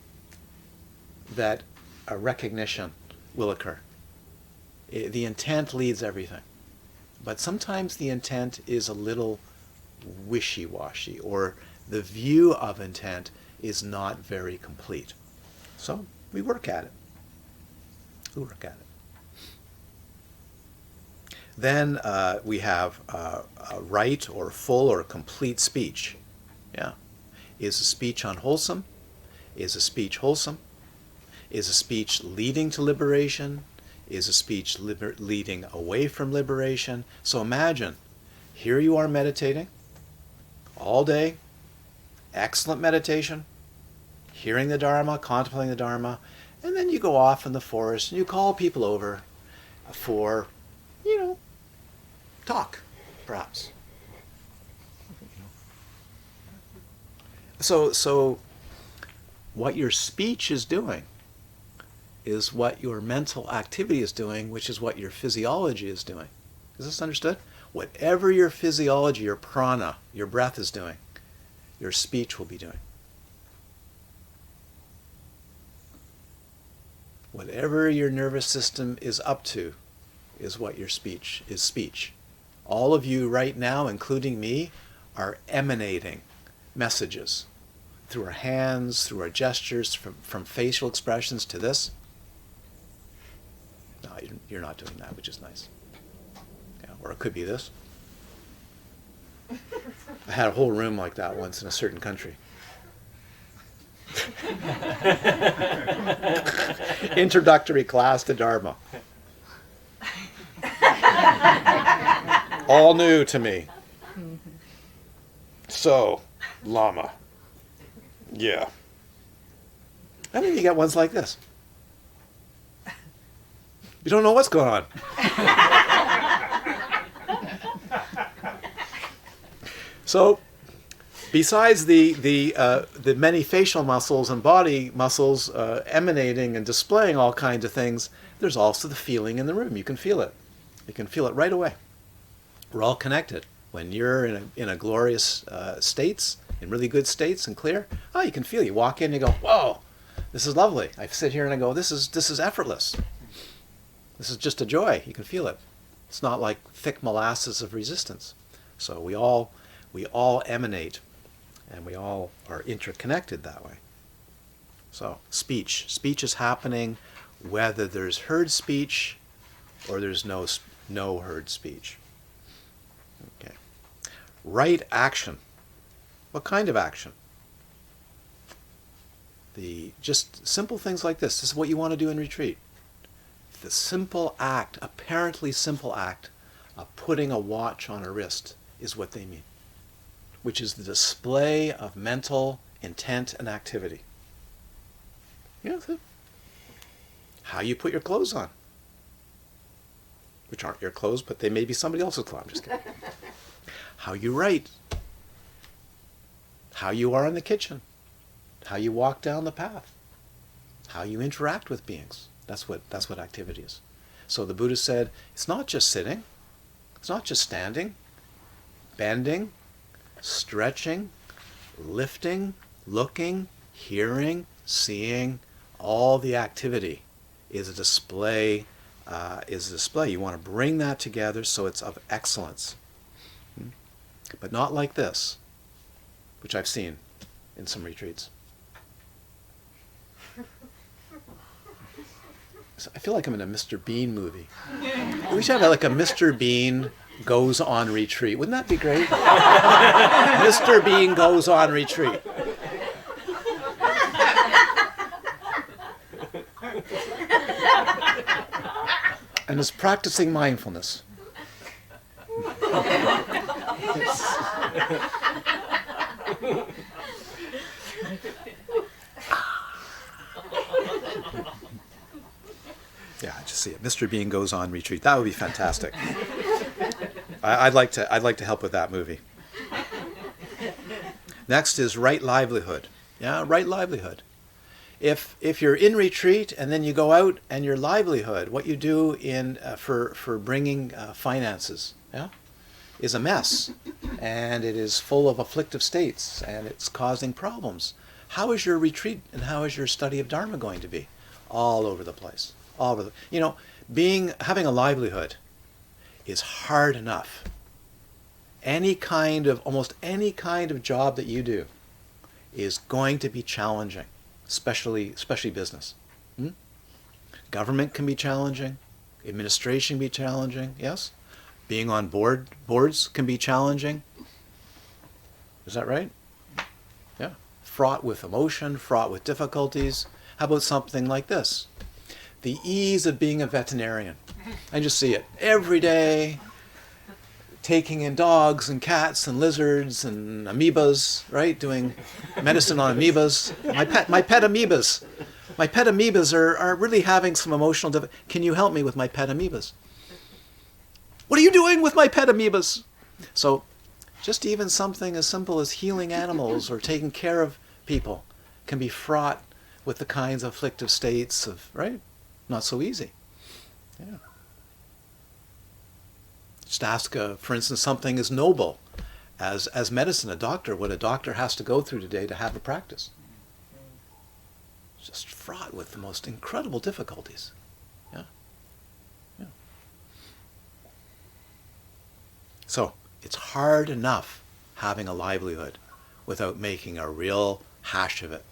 that a recognition will occur. The intent leads everything. But sometimes the intent is a little wishy-washy, or the view of intent is not very complete. So we work at it. We work at it. Then we have a right or full or complete speech. Yeah. Is a speech unwholesome? Is a speech wholesome? Is a speech leading to liberation? Is a speech leading away from liberation? So imagine, here you are meditating all day, excellent meditation, hearing the Dharma, contemplating the Dharma, and then you go off in the forest and you call people over for, talk, perhaps. So what your speech is doing is what your mental activity is doing, which is what your physiology is doing. Is this understood? Whatever your physiology, your prana, your breath is doing, your speech will be doing. Whatever your nervous system is up to is what your speech is. Speech. All of you right now, including me, are emanating messages through our hands, through our gestures, from facial expressions to this. No, you're not doing that, which is nice. Yeah, or it could be this. I had a whole room like that once in a certain country. Introductory class to Dharma. All new to me. So, Lama. Yeah. I think you get ones like this. You don't know what's going on. So, besides the many facial muscles and body muscles emanating and displaying all kinds of things, there's also the feeling in the room. You can feel it. You can feel it right away. We're all connected. When you're in a glorious states, in really good states and clear, you can feel. You walk in and you go, whoa, this is lovely. I sit here and I go, this is effortless. This is just a joy. You can feel it. It's not like thick molasses of resistance. So we all emanate, and we all are interconnected that way. So speech is happening whether there's heard speech or there's no heard speech. Okay. Right action. What kind of action? Just simple things like this. This is what you want to do in retreat. The simple act, apparently simple act, of putting a watch on a wrist is what they mean, which is the display of mental intent and activity. How you put your clothes on, which aren't your clothes, but they may be somebody else's clothes. I'm just kidding. How you write, how you are in the kitchen, how you walk down the path, how you interact with beings. That's what activity is. So the Buddha said, it's not just sitting, it's not just standing, bending, stretching, lifting, looking, hearing, seeing. All the activity is a display. You want to bring that together so it's of excellence. but not like this, which I've seen in some retreats. So I feel like I'm in a Mr. Bean movie. We should have like a Mr. Bean goes on retreat. Wouldn't that be great? Mr. Bean goes on retreat. And is practicing mindfulness. Yeah, I just see it. Mr. Bean goes on retreat. That would be fantastic. I'd like to help with that movie. Next is right livelihood. Yeah, right livelihood. If you're in retreat and then you go out and your livelihood, what you do for bringing finances, yeah, is a mess, and it is full of afflictive states, and it's causing problems. How is your retreat and how is your study of Dharma going to be? All over the place. All over the, having a livelihood is hard enough. Almost any kind of job that you do is going to be challenging, especially business. Government can be challenging, administration can be challenging, yes? Being on boards can be challenging. Is that right? Yeah. Fraught with emotion, fraught with difficulties. How about something like this? The ease of being a veterinarian. I just see it every day, taking in dogs and cats and lizards and amoebas, right? Doing medicine on amoebas. My pet amoebas. My pet amoebas are really having some emotional difficulty. Can you help me with my pet amoebas? What are you doing with my pet amoebas? So just even something as simple as healing animals or taking care of people can be fraught with the kinds of afflictive states of, right? Not so easy. Yeah. Just ask, for instance, something as noble as medicine, a doctor, what a doctor has to go through today to have a practice. It's just fraught with the most incredible difficulties. Yeah. Yeah. So it's hard enough having a livelihood without making a real hash of it.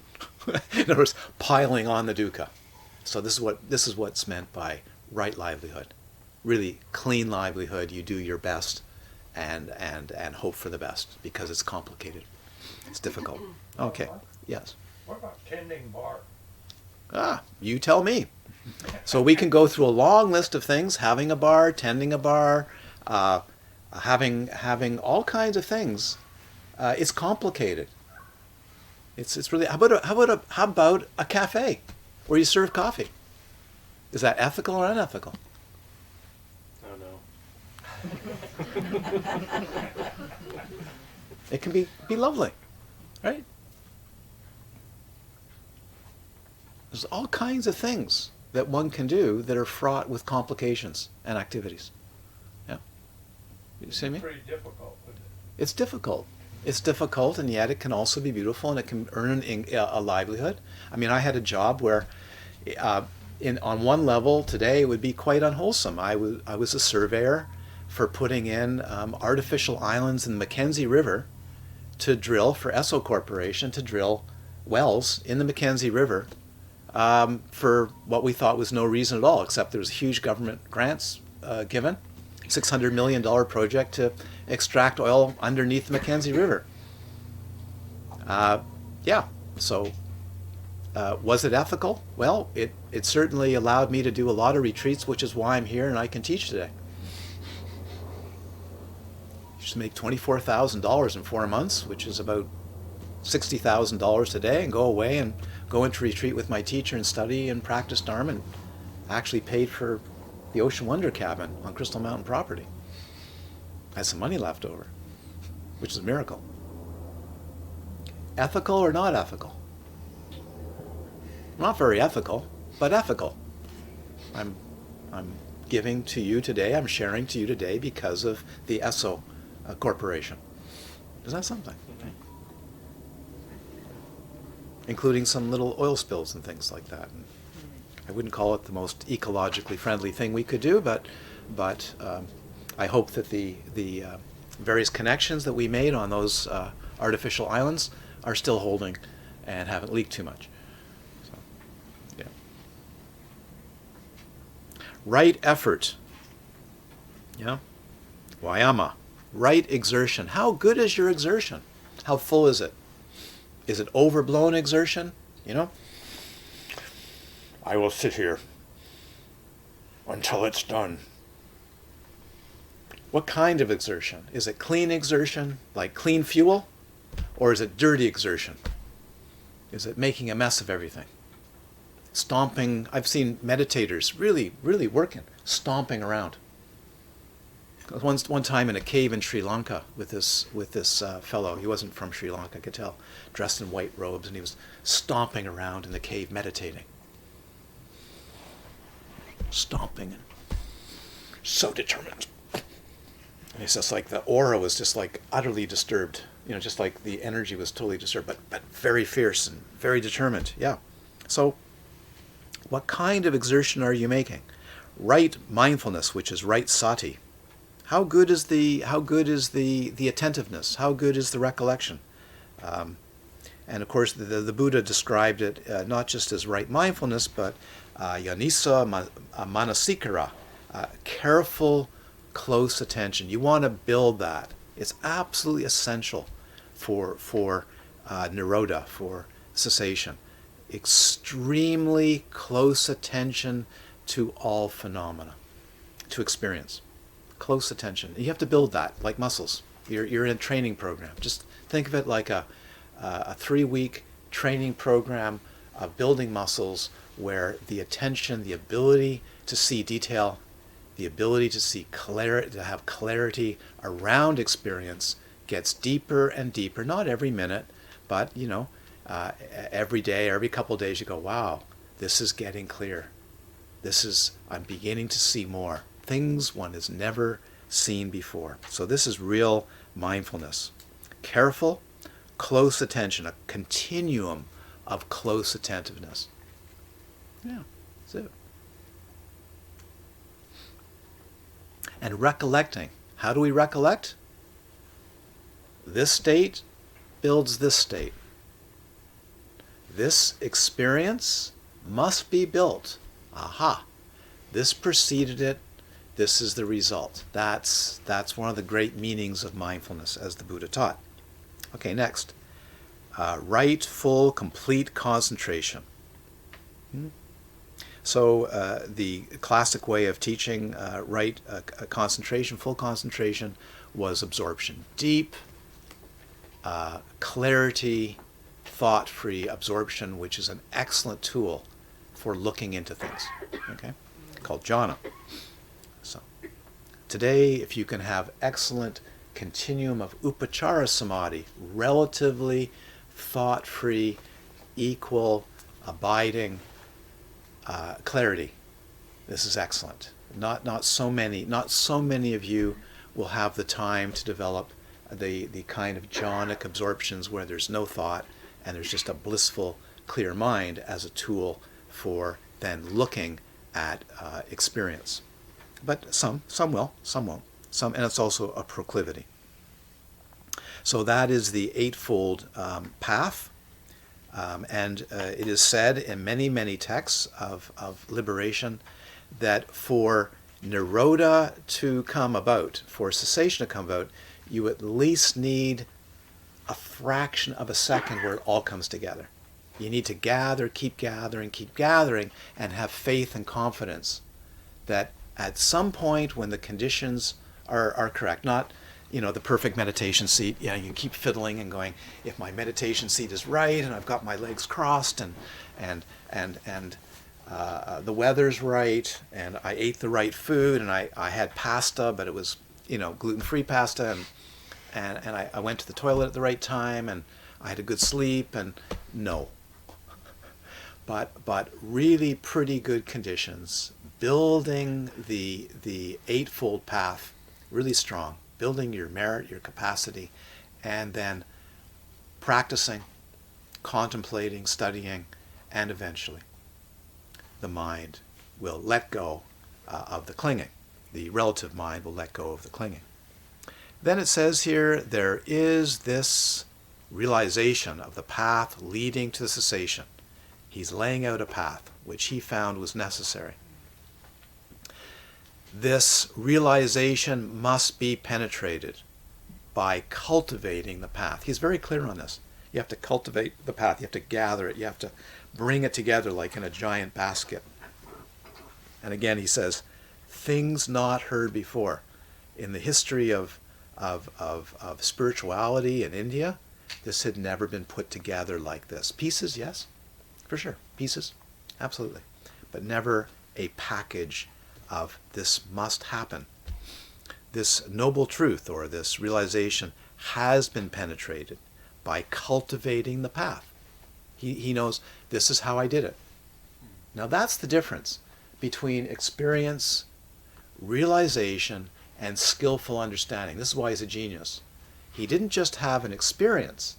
In other words, piling on the dukkha. So this is what's meant by right livelihood. Really clean livelihood. You do your best and hope for the best because it's complicated. It's difficult. Okay. Yes. What about tending bar? You tell me. So we can go through a long list of things: having a bar, tending a bar, having all kinds of things. It's complicated. It's really. How about a cafe where you serve coffee? Is that ethical or unethical? I don't know. It can be lovely, right? There's all kinds of things that one can do that are fraught with complications and activities. Yeah. You see me? Pretty difficult, isn't it? It's difficult. It's difficult, and yet it can also be beautiful, and it can earn a livelihood. I mean, I had a job where, on one level today, it would be quite unwholesome. I was a surveyor for putting in artificial islands in the Mackenzie River to drill for Esso Corporation to drill wells in the Mackenzie River for what we thought was no reason at all, except there was huge government grants given. $600 million project to extract oil underneath the Mackenzie River. Yeah, so was it ethical? Well, it certainly allowed me to do a lot of retreats, which is why I'm here and I can teach today. You just make $24,000 in 4 months, which is about $60,000 today, and go away and go into retreat with my teacher and study and practice Dharma, and actually paid for the Ocean Wonder cabin on Crystal Mountain property. I had some money left over, which is a miracle. Ethical or not ethical? Not very ethical, but ethical. I'm giving to you today, I'm sharing to you today because of the Esso Corporation. Is that something? Okay. Including some little oil spills and things like that. And I wouldn't call it the most ecologically friendly thing we could do, but I hope that the Various connections that we made on those artificial islands are still holding and haven't leaked too much. So, yeah. Right effort. Yeah. Vayama. Right exertion. How good is your exertion? How full is it? Is it overblown exertion? You know? I will sit here until it's done. What kind of exertion? Is it clean exertion, like clean fuel? Or is it dirty exertion? Is it making a mess of everything? Stomping. I've seen meditators really, really working, stomping around. One time in a cave in Sri Lanka with this fellow. He wasn't from Sri Lanka, I could tell, dressed in white robes, and he was stomping around in the cave meditating. Stomping and so determined. And it's just like the aura was just like utterly disturbed. You know, just like the energy was totally disturbed, but very fierce and very determined. Yeah. So what kind of exertion are you making? Right mindfulness, which is right sati. How good is the attentiveness? How good is the recollection? And of course, the Buddha described it not just as right mindfulness, but yanisa manasikara, careful, close attention. You want to build that. It's absolutely essential for nirodha, for cessation. Extremely close attention to all phenomena, to experience. Close attention. You have to build that like muscles. You're in a training program. Just think of it like a 3-week training program of building muscles where the attention, the ability to see detail, the ability to see clarity, to have clarity around experience gets deeper and deeper. Not every minute, but every day, every couple of days, you go, wow, this is getting clear. I'm beginning to see more. Things one has never seen before. So this is real mindfulness. Careful, close attention, a continuum of close attentiveness. Yeah, that's it. And recollecting. How do we recollect? This state builds this state. This experience must be built. Aha. This preceded it. This is the result. That's one of the great meanings of mindfulness, as the Buddha taught. Okay, next. Right, full, complete concentration. So the classic way of teaching right concentration, full concentration, was absorption. Deep, clarity, thought-free absorption, which is an excellent tool for looking into things. Okay, called jhana. So today, if you can have excellent continuum of upachara samadhi, relatively thought-free, equal, abiding clarity, this is excellent. Not so many of you will have the time to develop the kind of jhanic absorptions where there's no thought and there's just a blissful, clear mind as a tool for then looking at experience. But some will, some won't. And it's also a proclivity. So that is the eightfold path. And it is said in many, many texts of liberation that for nirodha to come about, for cessation to come about, you at least need a fraction of a second where it all comes together. You need to gather, keep gathering, and have faith and confidence that at some point when the conditions are correct, not the perfect meditation seat. Yeah, you keep fiddling and going, if my meditation seat is right and I've got my legs crossed and the weather's right and I ate the right food and I had pasta, but it was gluten-free pasta and I went to the toilet at the right time and I had a good sleep and no. But really pretty good conditions, building the eightfold path really strong, building your merit, your capacity, and then practicing, contemplating, studying, and eventually the mind will let go of the clinging. The relative mind will let go of the clinging. Then it says here, there is this realization of the path leading to cessation. He's laying out a path which he found was necessary. This realization must be penetrated by cultivating the path. He's very clear on this. You have to cultivate the path. You have to gather it. You have to bring it together like in a giant basket. And again, he says, things not heard before. In the history of spirituality in India, this had never been put together like this. Pieces, yes, for sure. Pieces, absolutely. But never a package of this must happen. This noble truth or this realization has been penetrated by cultivating the path. He knows this is how I did it. Now that's the difference between experience, realization, and skillful understanding. This is why he's a genius. He didn't just have an experience.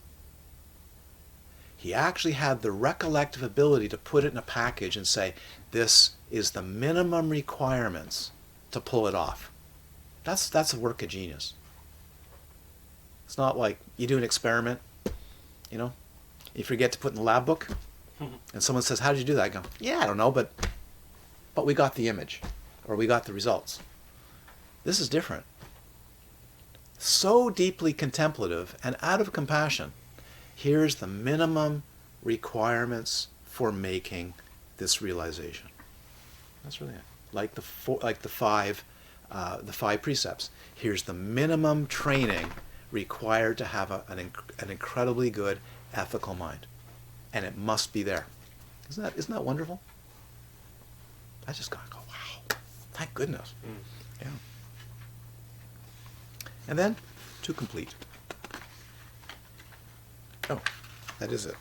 He actually had the recollective ability to put it in a package and say, this is the minimum requirements to pull it off. That's a work of genius. It's not like you do an experiment, you forget to put in the lab book, and someone says, how did you do that? I go, yeah, I don't know, but we got the image, or we got the results. This is different. So deeply contemplative and out of compassion. Here's the minimum requirements for making this realization. That's really it. Like the five precepts. Here's the minimum training required to have an incredibly good ethical mind, and it must be there. Isn't that wonderful? I just gotta go, wow, thank goodness. Yeah. And then to complete. Oh, that is it.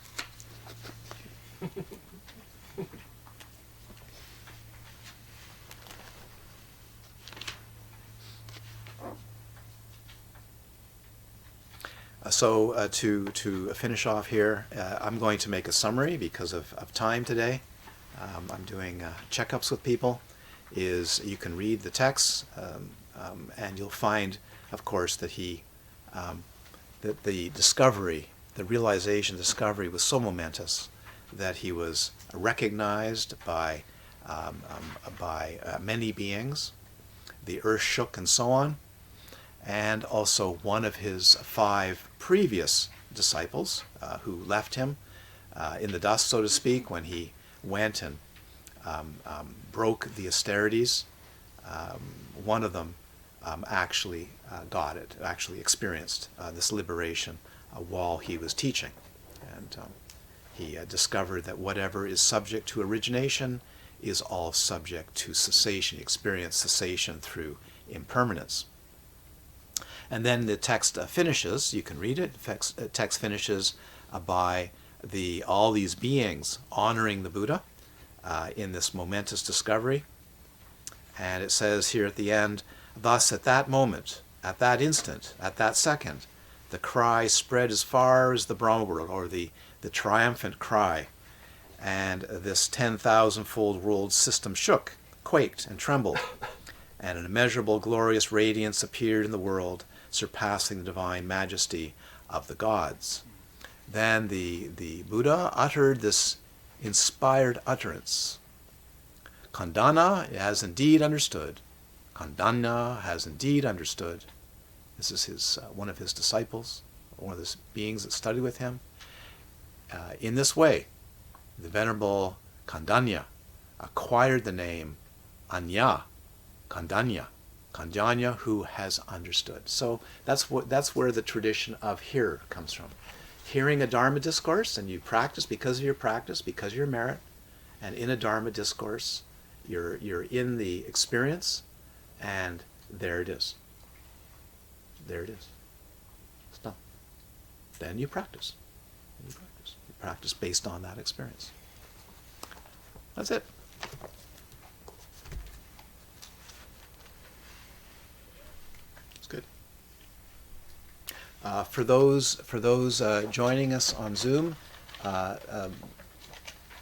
So to finish off here, I'm going to make a summary because of time today. I'm doing checkups with people. You can read the texts, and you'll find, of course, that that the discovery, the realization, discovery was so momentous that he was recognized by many beings. The earth shook and so on. And also one of his 5 previous disciples who left him in the dust, so to speak, when he went and broke the austerities. One of them actually got it, actually experienced this liberation while he was teaching. And he discovered that whatever is subject to origination is all subject to cessation. He experienced cessation through impermanence. And then the text finishes, you can read it, the text finishes by all these beings honoring the Buddha in this momentous discovery. And it says here at the end, thus at that moment, at that instant, at that second, the cry spread as far as the Brahma world, or the triumphant cry. And this 10,000-fold world system shook, quaked, and trembled. And an immeasurable glorious radiance appeared in the world, surpassing the divine majesty of the gods. Then the Buddha uttered this inspired utterance. Kandana has indeed understood. Kandana has indeed understood. This is one of his disciples, one of the beings that studied with him. In this way, the Venerable Kandanya acquired the name Anya, Kandanya, who has understood. So that's where the tradition of hearer comes from. Hearing a Dharma discourse, and you practice because of your practice, because of your merit, and in a Dharma discourse, you're in the experience, and there it is. There it is. It's done. Then you practice. You practice based on that experience. That's it. Good. For those joining us on Zoom, I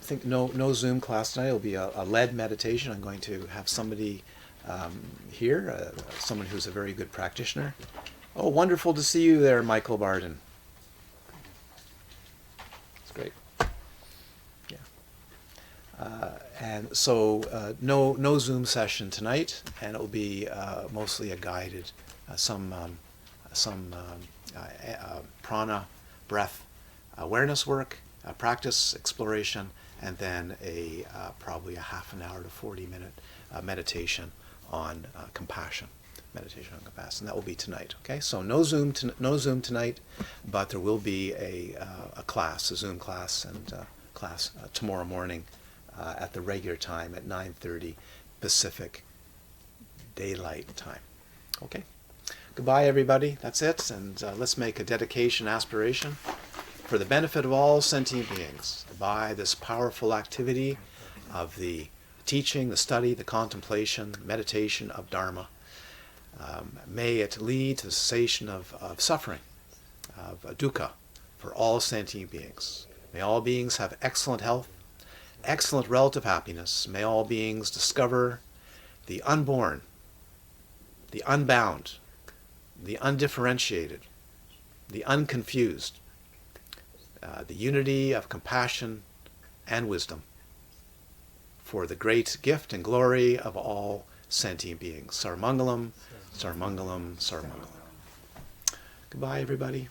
think no Zoom class tonight. It'll be a led meditation. I'm going to have somebody here, someone who's a very good practitioner, Oh, wonderful to see you there, Michael Barden. It's great. Yeah. And so no Zoom session tonight, and it will be mostly a guided, some prana, breath awareness work, practice exploration, and then probably a half an hour to 40-minute meditation on compassion. Meditation on compassion. That will be tonight. Okay, so no Zoom tonight, but there will be a class, a Zoom class, and class tomorrow morning at the regular time at 9:30 Pacific Daylight Time. Okay. Goodbye, everybody. That's it, and let's make a dedication, aspiration for the benefit of all sentient beings by this powerful activity of the teaching, the study, the contemplation, meditation of Dharma. May it lead to the cessation of suffering, of dukkha, for all sentient beings. May all beings have excellent health, excellent relative happiness. May all beings discover the unborn, the unbound, the undifferentiated, the unconfused, the unity of compassion and wisdom for the great gift and glory of all sentient beings. Sarmangalam, Sarmangalam, Sarmangalam. Goodbye, everybody.